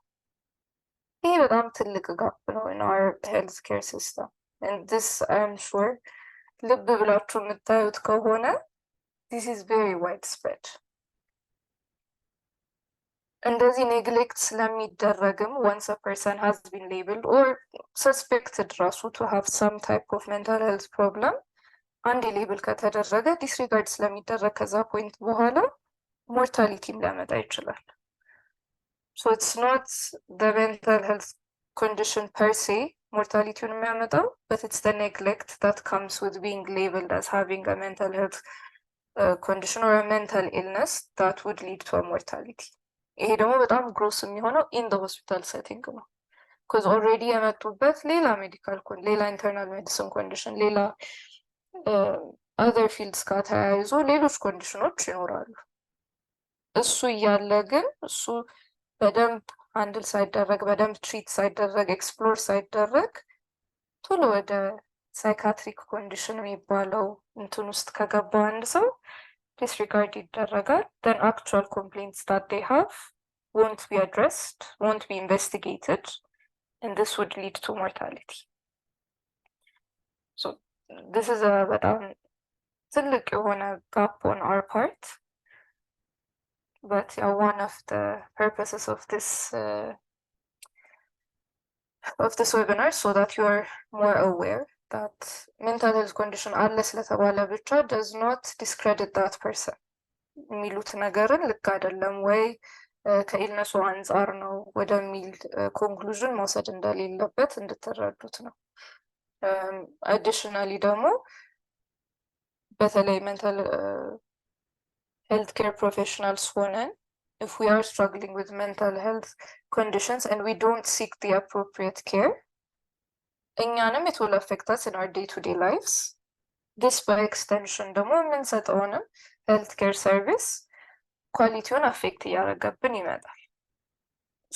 ይሄ በጣም ትልቅ ጋፕ ነው in our healthcare system, and this I'm sure ልብ ብላችሁ የምታዩት ከሆነ this is very widespread. እንደዚህ ኔግሌክት ስለሚደረግም once a person has been labeled or suspected ራሱ to have some type of mental health problem አንድ ሌብል ከተደረገ ዲስሪጋርድ ስለሚደረግ ከዛ ፖይንት በኋላ ሞርታሊቲም ሊያመጣ ይችላል። So it's not the mental health condition per se mortality የሚያመጣው, but it's the neglect that comes with being labeled as having a mental health condition or a mental illness that would lead to a mortality. ይሄ ደግሞ በጣም ግሮስ የሚሆነው in the hospital setting ነው, because already የመጡበት ሌላ ሜዲካል ሌላ ኢንተርናል ሜዲሲን ኮንዲሽን ሌላ other fields ጋር ተያይዞ ሌሎች ኮንዲሽኖች ይኖራሉ። እሱ እያለ ግን እሱ በደንብ ሃንድል ሳይደረግ በደንብ ትሪት ሳይደረግ ኤክስፕሎር ሳይደረግ ቶሎ ወደ ሳይካትሪክ ኮንዲሽን የሚባለው እንትን ውስጥ ከገባ አንድ ሰው disregard ይደረጋል. Then actual complaints that they have won't be addressed, won't be investigated, and this would lead to mortality. So this is a በጣም ትልቅ የሆነ gap on our part. but one of the purposes of this webinar so that you are more aware that mental health condition አለ ስለተባለ ብቻ does not discredit that person የሚሉት ነገርን ልክ አይደለም ወይ ከኢልነሱ አንጻር ነው ወደሚል ኮንክሉዥን መውሰድ እንደሌለበት እንድትረዱት ነው። አዲሽናሊ ደግሞ በተለይ ሜንታል health care professionals ሆነን if we are struggling with mental health conditions and we don't seek the appropriate care, እኛንም it will affect us in our day-to-day lives. This by extension ደግሞ የምንሰጠውንም health care service ኳሊቲውን አፌክት እያደረገብን ይመጣል።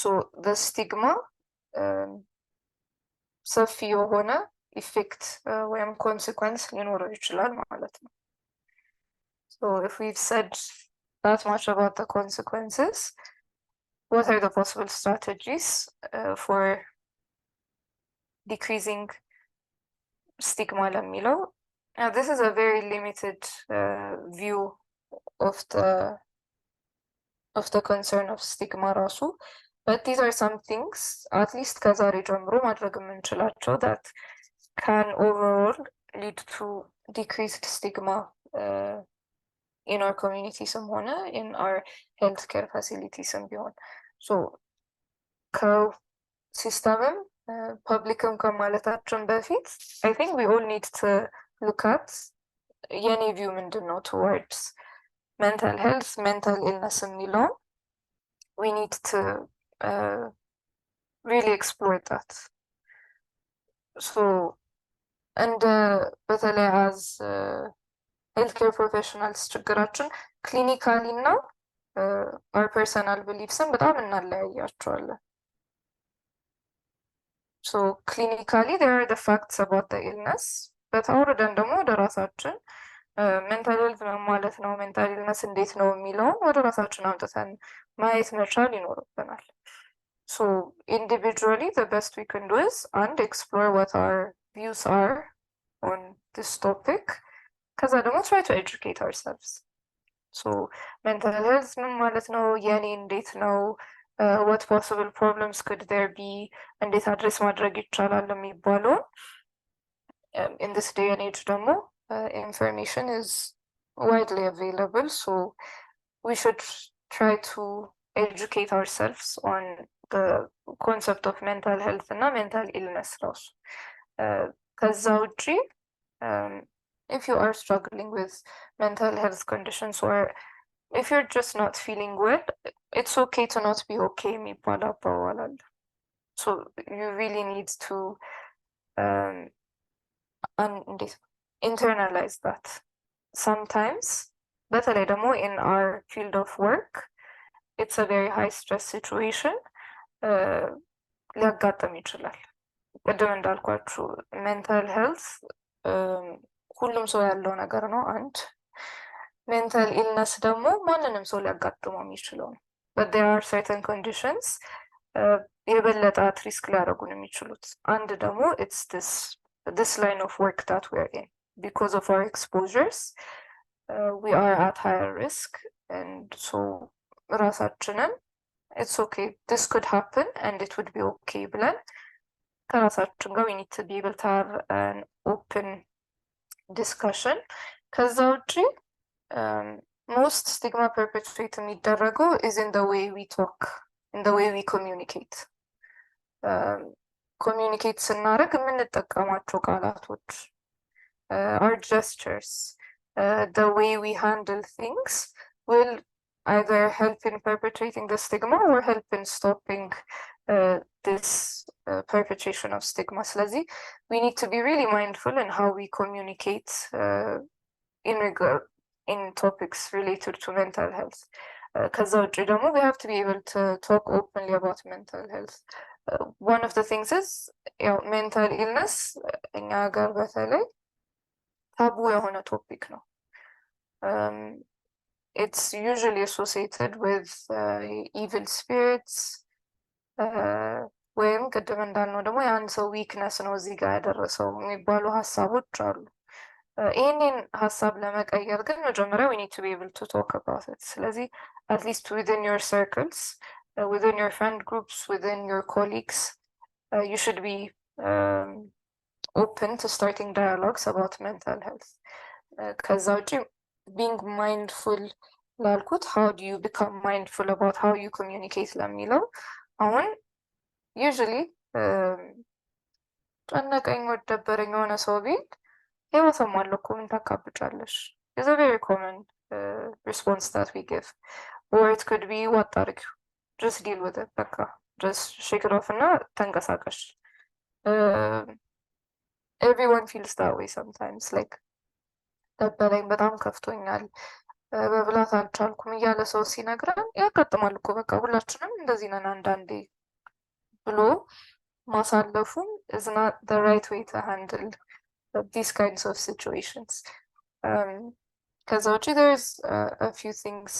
so the stigma ሰፊ የሆነ ኢፌክት ወይም ኮንሲኩዌንስ ሊኖረው ይችላል ማለት ነው። so if we've said that much about the consequences, what are the possible strategies for decreasing stigma ለሚለው? Now this is a very limited view of the concern of stigma ራሱ, but these are some things at least ከዛሬ ጀምሮ ማድረግ የምንችላቸው that can overall lead to decreased stigma in our community ሆነ in our healthcare facilities ቢሆን so ከሲስተምም ፐብሊክም ከማለታችን በፊት I think we all need to look at የኔ ቪው ምንድን ነው towards mental health, mental illness የሚለውን we need to really explore that. so and በተለይ as healthcare professionals ችግራችን ክሊኒካሊ እና our personal beliefsን በጣም እናለያያቸዋለን። so clinically there are the facts about the illness, but አውርደን ደግሞ ወደ ራሳችን ሜንታል ሄልት ነው ማለት ነው ሜንታል ኢልነስ እንዴት ነው የሚለውን ወደ ራሳችን አምጥተን ማየት መቻል ይኖርብናል። so individually the best we can do is and explore what our views are on this topic, ከዛ ደግሞ try to educate ourselves. so mental health ምን ማለት ነው የኔ እንዴት ነው what possible problems could there be እንዴት አድሬስ ማድረግ ይቻላል የሚባለውን in this day and age ደግሞ information is widely available, so we should try to educate ourselves on the concept of mental health and mental illness ራሱ ከዛ ውጪ if you are struggling with mental health conditions or if you're just not feeling well, it's okay to not be okay የሚባል አባባል አለ። so you really need to internalize that. sometimes በተለይ ደግሞ in our field of work it's a very high stress situation ሊያጋጥም ይችላል። ቅድም እንዳልኳችሁ mental health ሁሉም ሰው ያለው ነገር ነው አንድ mental illness ደግሞ ማንንም ሰው ሊያጋጥመው የሚችለው ነው but there are certain conditions የበለጠ at risk ሊያደርጉን የሚችሉት አንድ ደግሞ it's this line of work that we're in. Because of our exposures, we are at higher risk, and so ራሳችንን it's okay, this could happen and it would be okay ብለን ከራሳችን ጋር we need to be able to have an open discussion. ከዛ ውጪ most stigma perpetrate የሚደረገው is in the way we talk, in the way we communicate. communicate ስናደርግ የምንጠቀማቸው ቃላቶች our gestures, the way we handle things will either help in perpetrating the stigma or help in stopping this perpetration of stigma. ስለዚህ we need to be really mindful in how we communicate in topics related to mental health. ከዛ ውጭ ደግሞ we have to be able to talk openly about mental health. one of the things is mental illness እኛ ሀገር በተለይ ታቡ የሆነ ቶፒክ ነው። it's usually associated with evil spirits ወይም ቅድም እንዳልነው ደግሞ የአንድ ሰው ዊክነስ ነው እዚህ ጋር ያደረሰው የሚባሉ ሀሳቦች አሉ። ይህንን ሀሳብ ለመቀየር ግን መጀመሪያ we need to be able to talk about it. ስለዚህ at least within your circles, within your friend groups, within your colleagues, you should be open to starting dialogues about mental health. ከዛ ውጪ being mindful ላልኩት how do you become mindful about how you communicate ለሚለው አሁን usually ጨነቀኝ ወደበረኝ የሆነ ሰው ቢል የመሰማለሁ እኮ ምን ታካብጫለሽ is a very common response that we give, or it could be what አድርጊው just deal with it በቃ just shake it off እና ተንቀሳቀሽ everyone feels that way sometimes like ደበረኝ በጣም ከፍቶኛል በብላት አልቻልኩም እያለ ሰው ሲነግረን ያጋጥማል እኮ በቃ ሁላችንም እንደዚህ ነን አንዳንዴ ብሎ ማሳለፉም is not the right way to handle these kinds of situations. Because there's a few things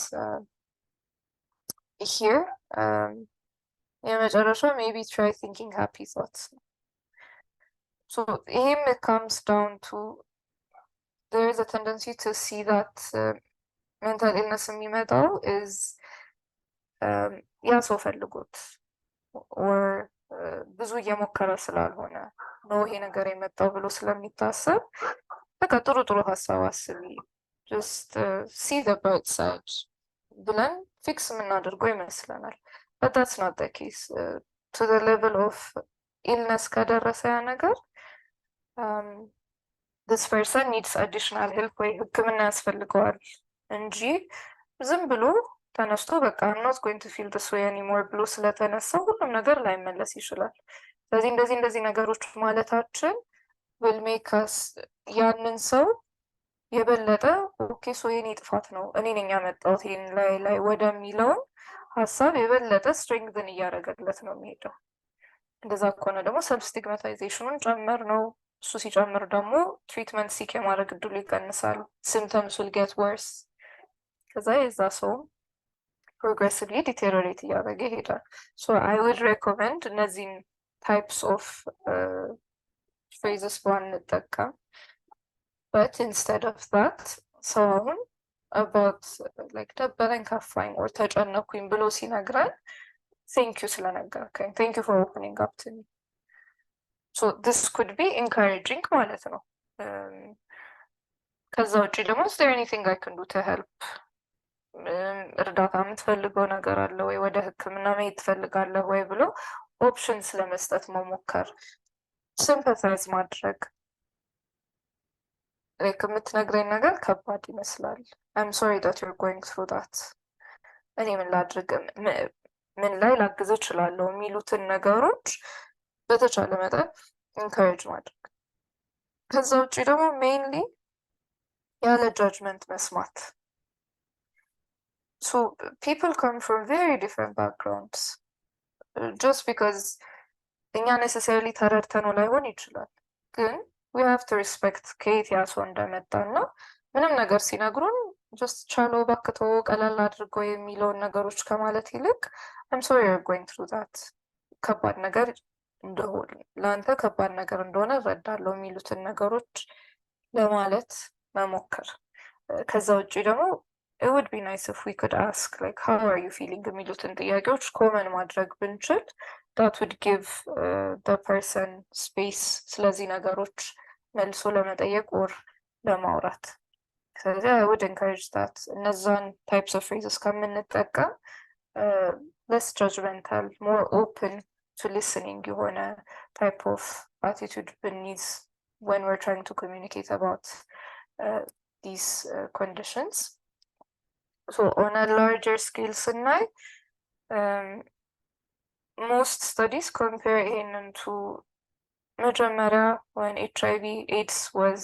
here. Maybe try thinking happy thoughts. So it comes down to there is a tendency to see that mental illness in የሚመጣው is ያ ሰው ፈልጎት or ብዙ እየሞከረ ስላልሆነ ነው ይሄ ነገር የመጣው ብሎ ስለሚታሰብ በቃ ጥሩ ጥሩ ሀሳብ አስቢ just see the bright side ብለን ፊክስ የምናደርገው ይመስለናል but that's not the case to the level of illness ከደረሰ ያ ነገር this person needs additional help ወይ ህክምና ያስፈልገዋል እንጂ ዝም ብሎ ተነስቶ በቃ I'm not going to feel this way anymore ብሎ ስለተነሳ ሁሉም ነገር ላይመለስ ይችላል ስለዚህ እንደዚህ ነገሮች ማለታችን will make us ያንን ሰው የበለጠ ኦኬ ሶ የኔ ጥፋት ነው እኔ ነኝ ያመጣሁት ይሄን ላይ ወደሚለው ሀሳብ የበለጠ strengthen እያደረገለት ነው የሚሄደው እንደዛ ከሆነ ደግሞ self stigmatization ጨመር ነው እሱ ሲጨምር ደግሞ ትሪትመንት ሲክ የማድረግ እድሉ ይቀንሳል symptoms will get worse ከዛ የዛ ሰው progressively deteriorate እያደረገ ይሄዳል so I would recommend እነዚህን types of phrases ባንጠቀም but instead of that so about like ደበረኝ ከፋኝ or ተጨነኩኝ ብሎ ሲነግረን thank you ስለነገርከኝ thank you for opening up to me so this could be encouraging ማለት ነው ከዛ ውጪ ደግሞ is there anything I can do to help እርዳታ የምትፈልገው ነገር አለ ወይ ወደ ህክምና መሄድ ትፈልጋለህ ወይ ብሎ ኦፕሽንስ ለመስጠት መሞከር ሲምፓታይዝ ማድረግ የምትነግረኝ ነገር ከባድ ይመስላል I'm sorry that you're going through that እኔ ምን ላድርግ ምን ላይ ላግዝ እችላለሁ የሚሉትን ነገሮች በተቻለ መጠን ኢንካሬጅ ማድረግ ከዛ ውጪ ደግሞ ሜይንሊ ያለ ጃጅመንት መስማት so people come from very different backgrounds just because እኛ necessarily ተረድተነው ላይሆን ይችላል ግን we have to respect ከየት ያ ሰው እንደመጣና ምንም ነገር ሲነግሩን just ቻለው ባክተው ቀላል አድርገው የሚለውን ነገሮች ከማለት ይልቅ I'm sorry you're going through that ከባድ ነገር እንደሆነ ለአንተ ከባድ ነገር እንደሆነ እረዳለሁ የሚሉትን ነገሮች ለማለት መሞከር ከዛ ውጪ ደግሞ it would be nice if we could ask like how are you feeling የሚሉትን ጥያቄዎች ኮመን ማድረግ ብንችል that would give the person space ስለዚህ ነገሮች መልሶ ለመጠየቅ or ለማውራት ስለዚህ I would encourage that እነዛን types of phrases ከምንጠቀም less judgmental more open to listening የሆነ type of attitude ብንይዝ when we're trying to communicate about these conditions so on a larger scale ስናይ most studies compare into መጀመሪያ when HIV AIDS was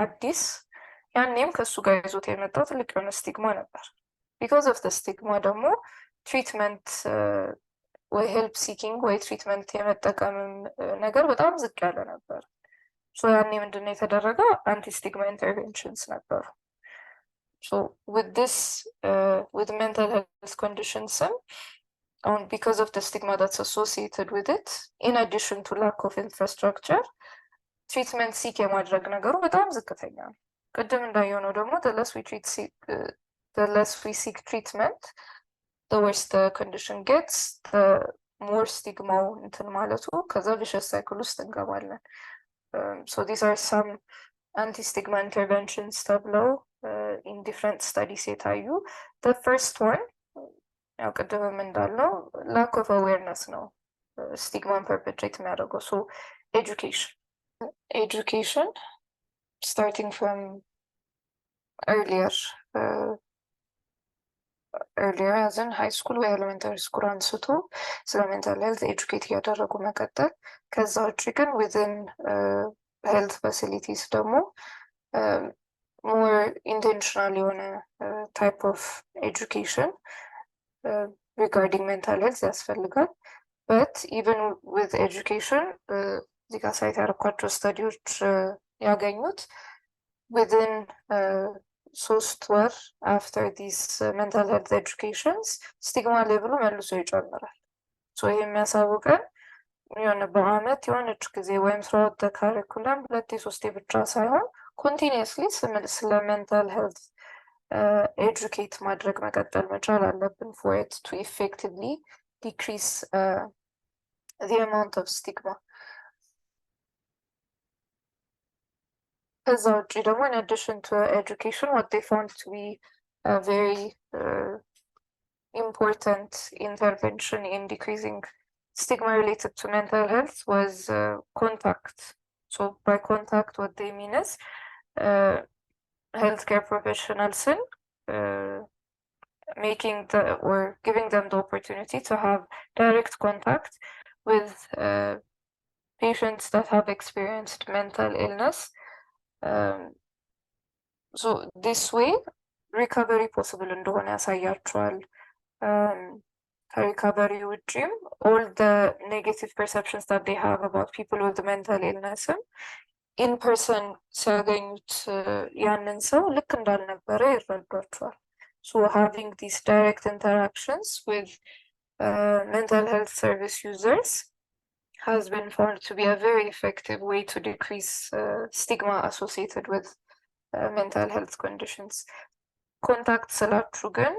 አዲስ ያኔም ከሱ ጋር ይዞት የመጣው ትልቅ የሆነ ስቲግማ ነበር because of the stigma ደግሞ ትሪትመንት ወይ ሄልፕ ሲኪንግ ወይ ትሪትመንት የመጠቀም ነገር በጣም ዝቅ ያለ ነበር so ያኔ ምንድነው የተደረገው አንቲ ስቲግማ ኢንተርቬንሽንስ ነበሩ so with this with mental health conditions because of the stigma that's associated with it in addition to lack of infrastructure treatment seek የማድረግ ነገሩ በጣም ዝቅተኛ ነው ቅድም እንዳየነው ደግሞ the less we seek treatment the worse the condition gets, the more stigma እንትን ማለቱ ከዛ vicious cycle ውስጥ እንገባለን። So these are some anti-stigma interventions ተብለው in different studies የታዩ። The first one ያው ቅድምም እንዳልነው lack of awareness ነው stigma perpetrate የሚያደርገው። So education starting from earlier as in high school ወይ elementary school አንስቶ ስለ mental health educate እያደረጉ መቀጠል። ከዛ ውጭ ግን within health facilities ደግሞ more intentional የሆነ type of education regarding mental health ያስፈልጋል። But even with education እዚህ ጋር ሳይት ያደረኳቸው ስተዲዎች ያገኙት within 3 ወር after these mental health educations stigma ሌቭሉ መልሶ ይጨምራል። So ይሄ የሚያሳውቀን የሆነ በአመት የሆነች ጊዜ ወይም throughout the curriculum 2-3 ብቻ ሳይሆን continuously ስለ mental health educate ማድረግ መቀጠል መቻል አለብን for it to effectively decrease the amount of stigma. ከዛ ውጭ ደግሞ in addition to education what they found to be a very important intervention in decreasing stigma related to mental health was contact. So by contact what they mean is healthcare professionals making or giving them the opportunity to have direct contact with patients that have experienced mental illness. So this way recovery possible እንደሆነ ያሳያቸዋል። ከሪካቨሪ ውጪም all the negative perceptions that they have about people with mental illness in person ሲያገኙት ያንን ሰው ልክ እንዳልነበረ ይረዷቸዋል። So having these direct interactions with mental health service users has been found to be a very effective way to decrease stigma associated with mental health conditions. Contact ስላችሁ ግን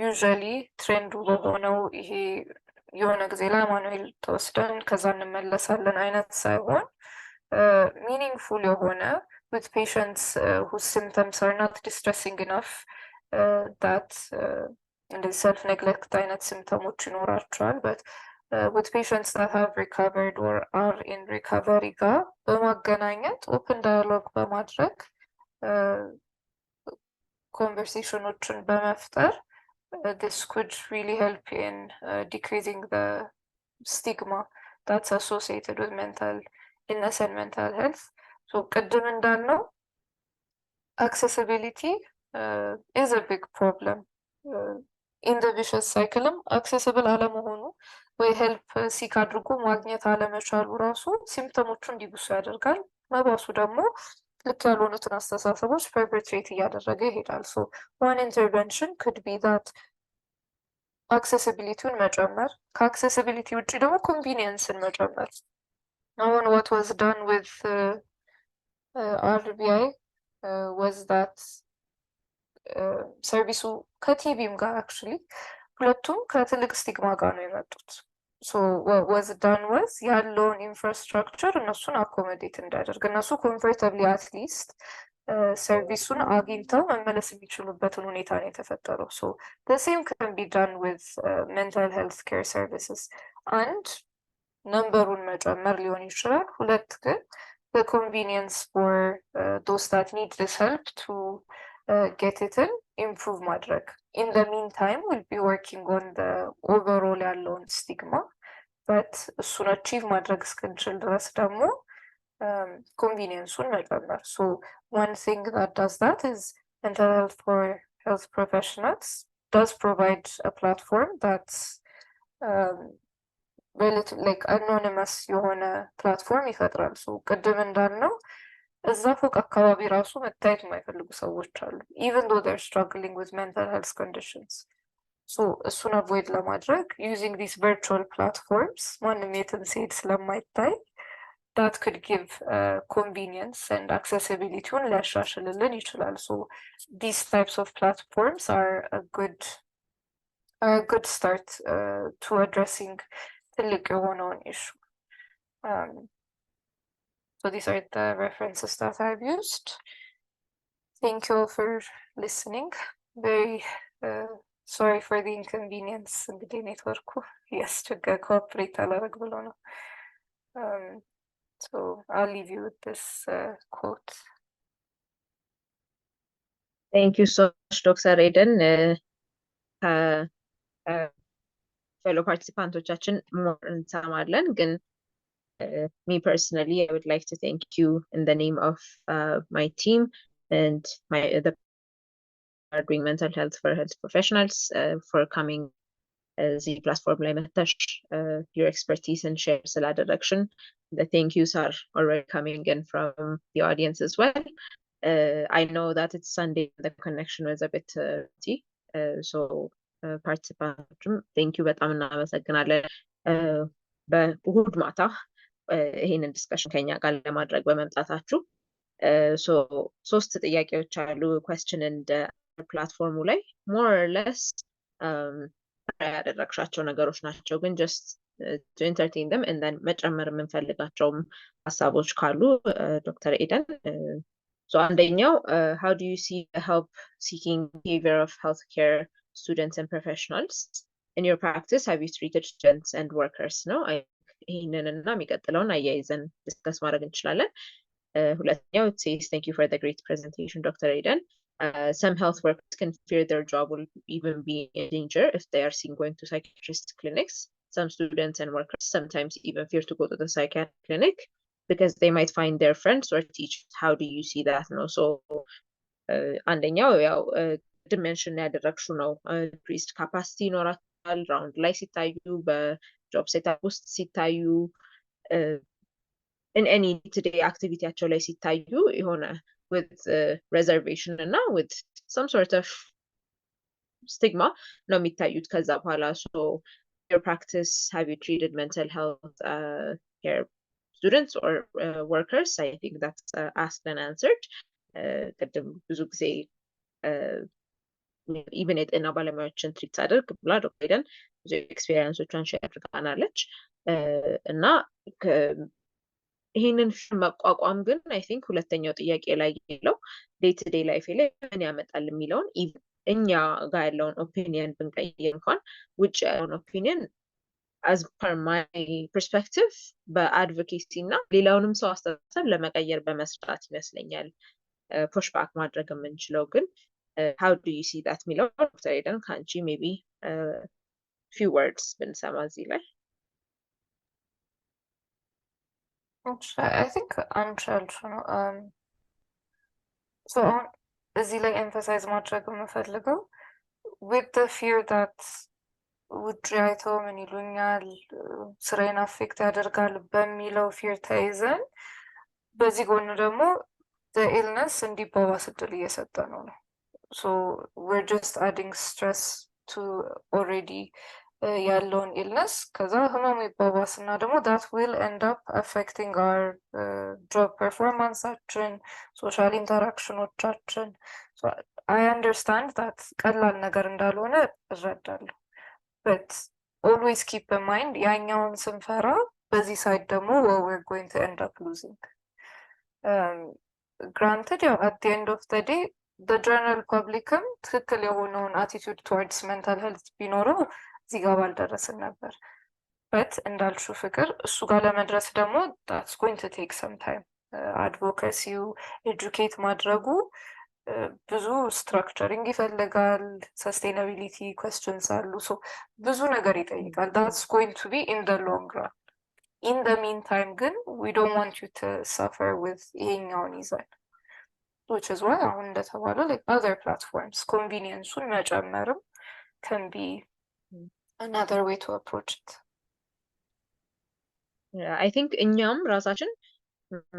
usually ትሬንዱ በሆነው ይሄ የሆነ ጊዜ ለማኑኤል ተወስደን ከዛ እንመለሳለን አይነት ሳይሆን meaningful የሆነ with patients whose symptoms are not distressing enough that እንደዚህ self neglect አይነት symptoms ይኖራቸዋል but with patients that have recovered or are in recovery ጋር በማገናኘት open dialogue በማድረግ conversationዎችን በመፍጠር this could really help in decreasing the stigma that's associated with mental illness and mental health. So ቅድም እንዳልነው accessibility is a big problem. In the vicious cycle accessible አለመሆኑ ወይ help seek አድርጎ ማግኘት አለመቻሉ ራሱ ሲምፕተሞቹ እንዲብሱ ያደርጋል። መባሱ ደግሞ ልክ ያልሆኑትን አስተሳሰቦች perpetrate እያደረገ ይሄዳል። So one intervention could be that accessibility መጨመር ከaccessibility ውጪ ደግሞ convenience መጨመር። አሁን what was done with RBI was that ሰርቪሱ ከቲቪም ጋር actually ሁለቱም ከትልቅ ስቲግማ ጋር ነው የመጡት። So what was done was ያለውን ኢንፍራስትራክቸር እነሱን አኮሞዴት እንዲያደርግ እነሱ comfortably at least ሰርቪሱን አግኝተው መመለስ የሚችሉበትን ሁኔታ ነው የተፈጠረው። So the same can be done with mental health care services. አንድ ነምበሩን መጨመር ሊሆን ይችላል። ሁለት ግን the convenience for those that need this help to get it in improve ማድረግ. In the meantime we'll be working on the overall ያለውን stigma but እሱን achieve ማድረግ እስክንችል ድረስ ደግሞ convenience-ን መጨመር. So one thing that does that is mental health for health professionals does provide a platform that's relative like anonymous የሆነ ፕላትፎርም ይፈጥራል። So ቅድም እንዳልነው እዛ ፎቅ አካባቢ ራሱ መታየት የማይፈልጉ ሰዎች አሉ even though they're struggling with mental health conditions. So እሱን avoid ለማድረግ using these virtual platforms ማንም የትም ሲሄድ ስለማይታይ that could give convenience and accessibility-ውን ሊያሻሽልልን ይችላል. So these types of platforms are a good a good start to addressing the one issue. So these are the references that I've used. Thank you all for listening. Very sorry for the inconvenience in the network. Yes, to cooperate below. So I'll leave you with this quote. Thank you so much, Dr. Aiden. Fellow participants, more እንሰማለን ግን me personally, I would like to thank you in the name of my team and the doing mental health for health professionals for coming the platform ላይ መተሽ your expertise and share ስላደረግሽን. The thank yous are already coming in from the audience as well. I know that it's Sunday, the connection was a bit rocky, so participants, thank you በጣም እናመሰግናለን። በእሁድ ማታ ይሄንን ዲስከሽን ከኛ ጋር ለማድረግ በመምጣታችሁ so ሶስት ጥያቄዎች አሉ question and ፕላትፎርሙ ላይ more or less ያደረግሻቸው ነገሮች ናቸው ግን just to entertain them and then መጨመር የምንፈልጋቸውም ሀሳቦች ካሉ ዶክተር ኤደን so አንደኛው how do you see the help seeking behavior of healthcare students and professionals in your practice? Have you treated students and workers? No, ይህንንና የሚቀጥለውን አያይዘን ዲስከስ ማድረግ እንችላለን። ሁለተኛው it says thank you for the great presentation, Dr. Aiden. Some health workers can fear their job will even be in danger if they are seen going to psychiatrist clinics. Some students and workers sometimes even fear to go to the psychiatric clinic because they might find their friends or teachers. How do you see that? No, so አንደኛው ያው ዲሜንሽን ያደረግሽው ነው increased capacity ይኖራቸዋል ራውንድ ላይ ሲታዩ በጆብ ሴታፕ ውስጥ ሲታዩ in any today activityያቸው ላይ ሲታዩ የሆነ with reservation እና with some sort of stigma ነው የሚታዩት ከዛ በኋላ so your practice, have you treated mental health care students or workers? I think that's asked and answered. ቅድም ብዙ ጊዜ even የጤና ባለሙያዎችን ትሪት ሳደርግ ብላ ዶክተር ኤደን ብዙ ኤክስፔሪንሶቿን ሼር አድርጋናለች እና ይህንን መቋቋም ግን አይ ቲንክ ሁለተኛው ጥያቄ ላይ ያለው ዴይ ቱ ዴይ ላይፍ ላይ ምን ያመጣል የሚለውን እኛ ጋር ያለውን ኦፒኒየን ብንቀይር እንኳን ውጭ ያለውን ኦፒኒየን as per my perspective በአድቮኬሲ እና ሌላውንም ሰው አስተሳሰብ ለመቀየር በመስራት ይመስለኛል ፑሽ ባክ ማድረግ የምንችለው ግን how do you see that የሚለው ዶክተር ኤደን ከአንቺ maybe few words ብንሰማ እዚህ ላይ I think አንቻልሽ ነው so እዚህ ላይ emphasize ማድረግ የምፈልገው with the fear that ውጭ አይተው ምን ይሉኛል ስራዬን አፌክት ያደርጋል በሚለው ፊር ተይዘን በዚህ ጎን ደግሞ the illness እንዲባባስ እድል እየሰጠ ነው so we're just adding stress to already ያለውን illness ከዛ ህመሙ ይባባስ እና ደግሞ that will end up affecting our job performanceአችን social interactionዎቻችን so I understand that ቀላል ነገር እንዳልሆነ እረዳለሁ but always keep in mind ያኛውን ስንፈራ በዚህ ሳይድ ደግሞ we're going to end up losing granted at the end of the day the general publicም ትክክል የሆነውን attitude towards mental health ቢኖረው እዚህ ጋር ባልደረስን ነበር but እንዳልሽው ፍቅር እሱ ጋር ለመድረስ ደግሞ that's going to take some time advocacy educate ማድረጉ ብዙ ስትራክቸሪንግ ይፈልጋል ሰስቴናቢሊቲ questions አሉ so ብዙ ነገር ይጠይቃል that's going to be in the long run in the meantime ግን we don't want you to suffer with ይሄኛውን ይዘን which is why አሁን እንደተባለው like other platforms convenience-ን መጨመርም can be another way to approach it. Yeah, I think እኛም ራሳችን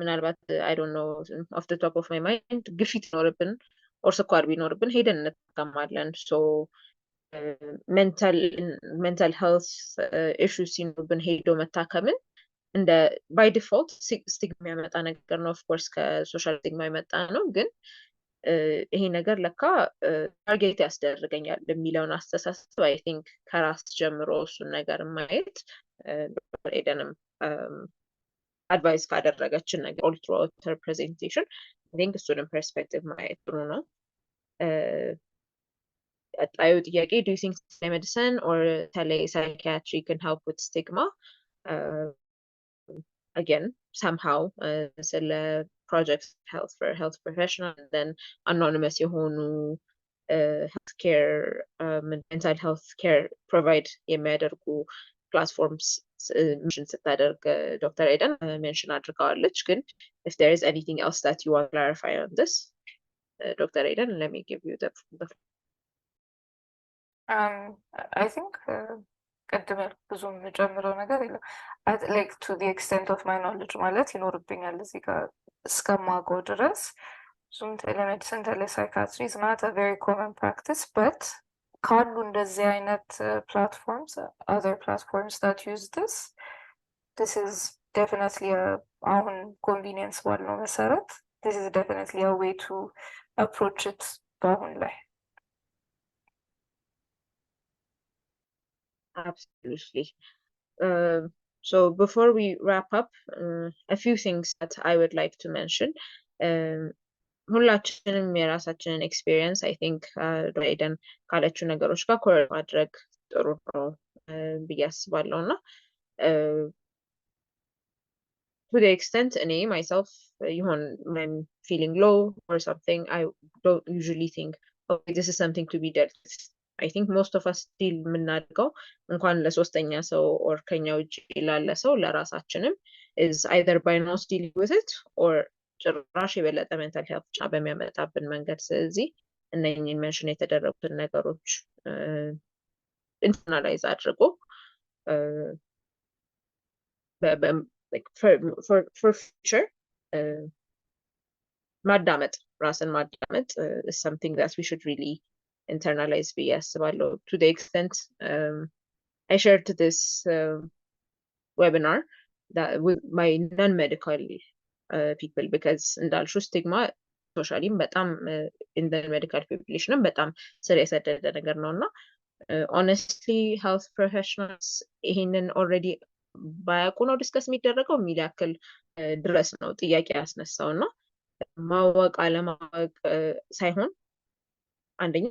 ምናልባት I don't know off the top of my mind ግፊት ኖርብን or ስኳር ቢኖርብን ሄደን እንጠቀማለን so mental health issues ሲኖርብን ሄዶ መታከምን እንደ by default ስቲግማ የሚያመጣ ነገር ነው of course ከሶሻል ስቲግማ የመጣ ነው ግን ይሄ ነገር ለካ ታርጌት ያስደርገኛል የሚለውን አስተሳሰብ አይ ቲንክ ከራስ ጀምሮ እሱን ነገር ማየት ዶክተር ኤደንም አድቫይስ ካደረገችን ነገር ኦል ትሩአውት ሄር ፕሬዘንቴሽን አይ ቲንክ እሱንም ፐርስፔክቲቭ ማየት ጥሩ ነው። ቀጣዩ ጥያቄ ዱ ዩ ቲንክ ሜዲሲን ኦር ቴሌሳይኪያትሪ ካን ሄልፕ ዊዝ ስቲግማ? Again, somehow ስለ projects health for health professional and then anonymous የሆኑ healthcare mental health care provide የሚያደርጉ platforms mention ስታደርግ ዶክተር ኤደን mention አድርገዋለች። ግን if there is anything else that you want to clarify on this, Dr. Aiden, let me give you the I think ቅድም ብዙም የምጨምረው ነገር የለም። like to the extent of my knowledge ማለት ይኖርብኛል እዚህ ጋር እስከማውቀው ድረስ ብዙም ቴሌሜዲሲን ቴሌሳይካትሪ is not a very common practice, but ካሉ እንደዚህ አይነት platforms, other platforms that use this is definitely አሁን convenience ባለው መሰረት this is definitely a way to approach it በአሁን ላይ። Absolutely. So before we wrap up, a few things that I would like to mention. ሁላችንም የራሳችንን ኤክስፒሪየንስ አይ ቲንክ ሄደን ካለችው ነገሮች ጋር ኮር ማድረግ ጥሩ ነው ብዬ አስባለሁ እና to the extent እኔ myself ይሆን I'm feeling low or something, I don't usually think okay this is something to be dealt with. I think most of us deal የምናደርገው እንኳን ለሶስተኛ ሰው or ከኛ ውጭ ላለ ሰው ለራሳችንም is either by not dealing with it or ጭራሽ የበለጠ ሜንታል ሄልት ጫና በሚያመጣብን መንገድ። ስለዚህ እነኝህን ሜንሽን የተደረጉትን ነገሮች ኢንተርናላይዝ አድርጎ for future ማዳመጥ ራስን ማዳመጥ is something that we should really internalize ብዬ አስባለሁ። To the extent I shared this webinar that with my non-medical people because እንዳልሹ ስቲግማ ሶሻሊም በጣም in the medical population በጣም ስር የሰደደ ነገር ነው እና honestly health professionals ይሄንን already ባያውቁ ነው ዲስከስ የሚደረገው የሚል ያክል ድረስ ነው ጥያቄ ያስነሳው እና ማወቅ አለማወቅ ሳይሆን አንደኛ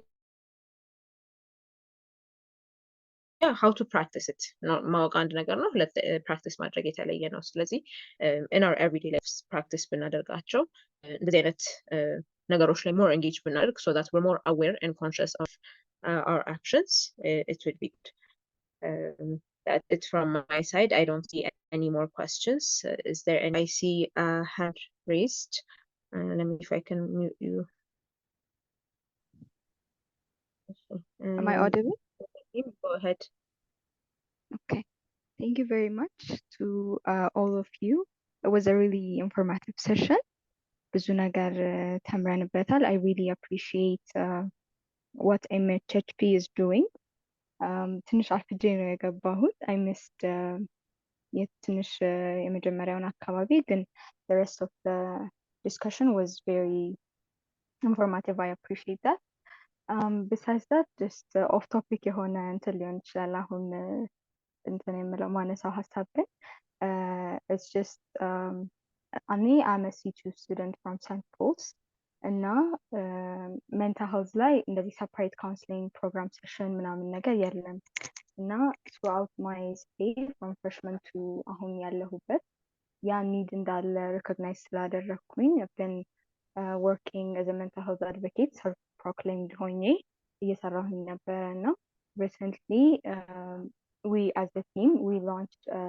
how to practice it ማወቅ አንድ ነገር ነው፣ ሁለት ፕራክቲስ ማድረግ የተለየ ነው። ስለዚህ in our everyday lives practice ብናደርጋቸው እንደዚህ አይነት ነገሮች ላይ more engage ብናደርግ so that we're more aware and conscious of our actions, it would be good. That's it from my side. I don't see any more questions. Is there any? I see a hand raised. Let me if I can mute you. Am I audible? Go ahead. Okay. Thank you very much to all of you. It was a really informative session. ብዙ ነገር ተምረንበታል. I really appreciate what MHHP is doing. ትንሽ አርፍጄ ነው የገባሁት. I missed የትንሽ የመጀመሪያውን አካባቢ ግን the rest of the discussion was very informative. I appreciate that. Besides that, just off topic የሆነ እንትን ሊሆን ይችላል አሁን እንትን የምለው ማነሳው ሀሳብ ግን it's just እኔ I'm a C2 student from St. Paul's እና ሜንታል ሄልዝ ላይ እንደዚህ ሰፓሬት ካውንስሊንግ ፕሮግራም ሴሽን ምናምን ነገር የለም እና throughout my stay from freshman to አሁን ያለሁበት ያ ኒድ እንዳለ ሪኮግናይዝ ስላደረግኩኝ ግን working as a mental health advocate self proclaimed ሆኜ እየሰራሁኝ ነበረ እና recently we as a team we launched a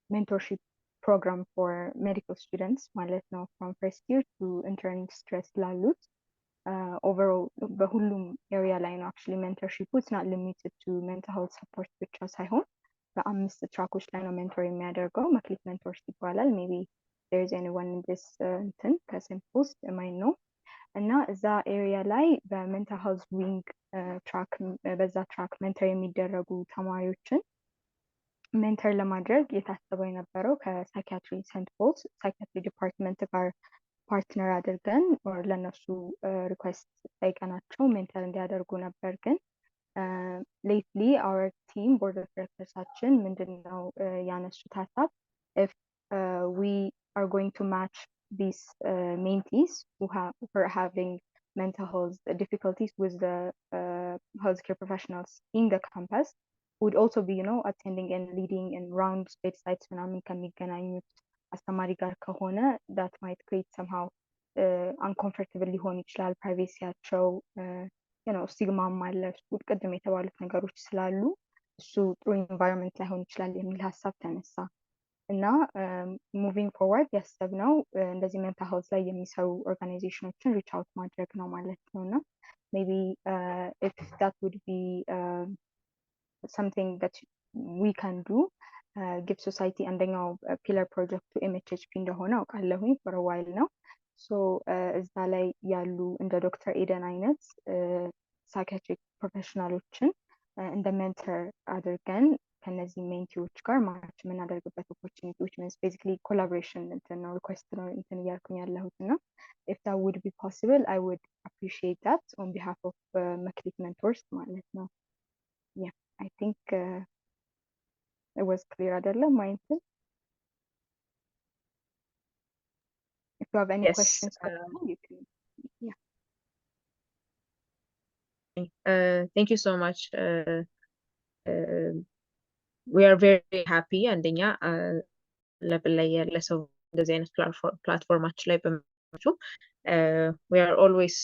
mentorship program for medical students ማለት ነው from first year to intern stress ላሉት overall በሁሉም area ላይ ነው actually mentorship it's not limited to mental health support ብቻ ሳይሆን በአምስት ትራኮች ላይ ነው ሜንቶር የሚያደርገው መክሊት ሜንቶርስ ይባላል maybe there is anyone in this እንትን ከሴንት ፖልስ ማይን ነው እና እዛ ኤሪያ ላይ በሜንታል ሄልዝ ዊንግ ትራክ በዛ ትራክ ሜንተር የሚደረጉ ተማሪዎችን ሜንተር ለማድረግ የታሰበው የነበረው ከሳይኪያትሪ ሴንት ፖልስ ሳይኪያትሪ ዲፓርትመንት ጋር ፓርትነር አድርገን ኦር ለእነሱ ሪኩዌስት ጠይቀናቸው ሜንተር እንዲያደርጉ ነበር። ግን ሌትሊ አወር ቲም ቦርድ ኦፍ ዲሬክተርሳችን ምንድን ነው ያነሱት ሀሳብ if we are going to match these mentees who are having mental health difficulties with the healthcare professionals in the campus, would also be, attending and leading in rounds, bedsides, ምናምን ከሚገናኙት አስተማሪ ጋር ከሆነ that might create somehow uncomfortable ሊሆን ይችላል። ፕራይቬሲያቸው ስቲግማም አለ፣ ቅድም የተባሉት ነገሮች ስላሉ እሱ ጥሩ ኢንቫይሮንመንት ላይሆን ይችላል የሚል ሀሳብ ተነሳ እና ሙቪንግ ፎርዋርድ ያሰብነው እንደዚህ ሜንታል ሄልዝ ላይ የሚሰሩ ኦርጋናይዜሽኖችን ሪች አውት ማድረግ ነው ማለት ነው እና ሜቢ ኢፍ ዳት ውድ ቢ something that we can do ጊቭ ሶሳይቲ አንደኛው ፒለር ፕሮጀክቱ MHHP እንደሆነ አውቃለሁኝ for a while ነው። ሶ እዛ ላይ ያሉ እንደ ዶክተር ኤደን አይነት ሳይኪያትሪክ ፕሮፌሽናሎችን እንደ ሜንተር አድርገን ከነዚህ ሜንቲዎች ጋር ማች የምናደርግበት ኦፖርቹኒቲዎች ቤዚክሊ ኮላቦሬሽን እንትን ነው ሪኩዌስት ነው እንትን እያልኩኝ ያለሁት እና if that would be possible I would appreciate that on behalf of መክሊት mentors ማለት ነው። Yeah, I think it was clear አይደለም ማይንትን if you have any Yes, questions you can thank you so much. We are very happy አንደኛ level ላይ ያለ ሰው እንደዚህ አይነት ፕላትፎርማችን ላይ በመሆናችሁ we are always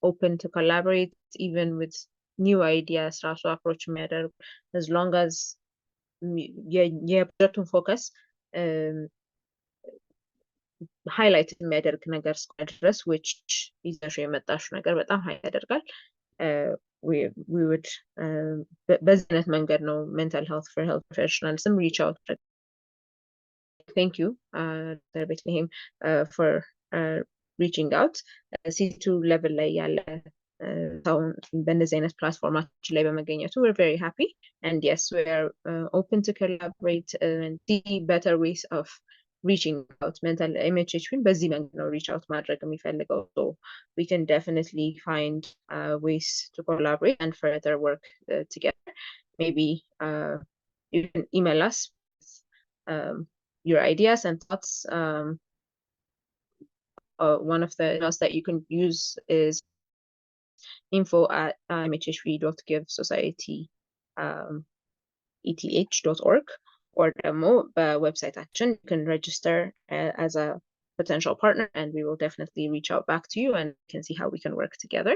open to collaborate even with new ideas ራሱ approach የሚያደርጉ as long as የፕሮጀክቱን ፎከስ ሃይላይት የሚያደርግ ነገር እስከሆነ ድረስ which ይዘሽው የመጣሽው ነገር በጣም ሀይ ያደርጋል። we would በዚህ አይነት መንገድ ነው ሜንታል ሄልት ፎር ሄልት ፕሮፌሽናልስም ሪች አውት thank you Dr. Bethlehem for reaching out C2 level ላይ ያለ በእንደዚህ አይነት ፕላትፎርማችን ላይ በመገኘቱ we're very happy and yes we are open to collaborate and see better ways of reaching out mental MHHP በዚህ መንገድ ነው reach out ማድረግ የሚፈልገው so we can definitely find ways to collaborate and further work together. Maybe you can email us with, your ideas and thoughts. One of the emails that you can use is info@mhhp.givesociety.org or ደግሞ በዌብሳይታችን you can register as a potential partner and we will definitely reach out back to you and can see how we can work together.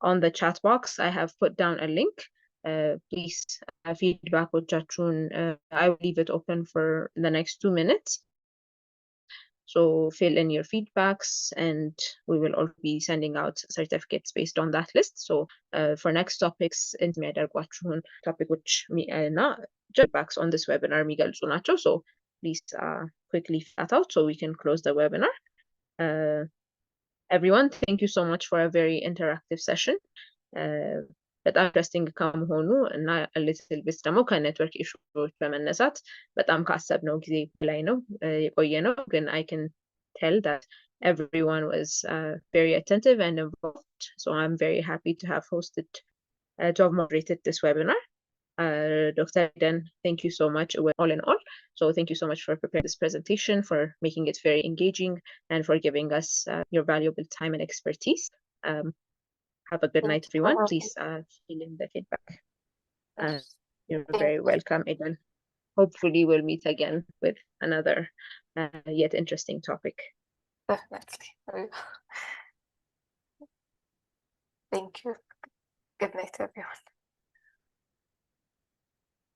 On the chat box I have put down a link. Please feedback ወጃችሁን I will leave it open for the next 2 minutes. So fill in your feedbacks and we will all be sending out certificates based on that list. So for next topics የሚያደርጓችሁን topic which እና feedbacks on this webinar የሚገልጹ ናቸው. So please quickly fill that out so we can close the webinar. Everyone, thank you so much for a very interactive session. በጣም ኢንትረስቲንግ ከመሆኑ እና ሊትል ቢት ደግሞ ከኔትወርክ ኢሹዎች በመነሳት በጣም ካሰብነው ጊዜ በላይ ነው የቆየ ነው ግን I can tell that everyone was very attentive and involved. So I'm very happy to have hosted to have moderated this webinar. Dr. Eden, thank you so much all in all. So thank you so much for preparing this presentation, for making it very engaging and for giving us your valuable time and expertise. Have a good night, everyone. Please fill in the feedback. You're very welcome, Eden. Hopefully we'll meet again with another yet interesting topic. Definitely. Thank you. Good night, everyone.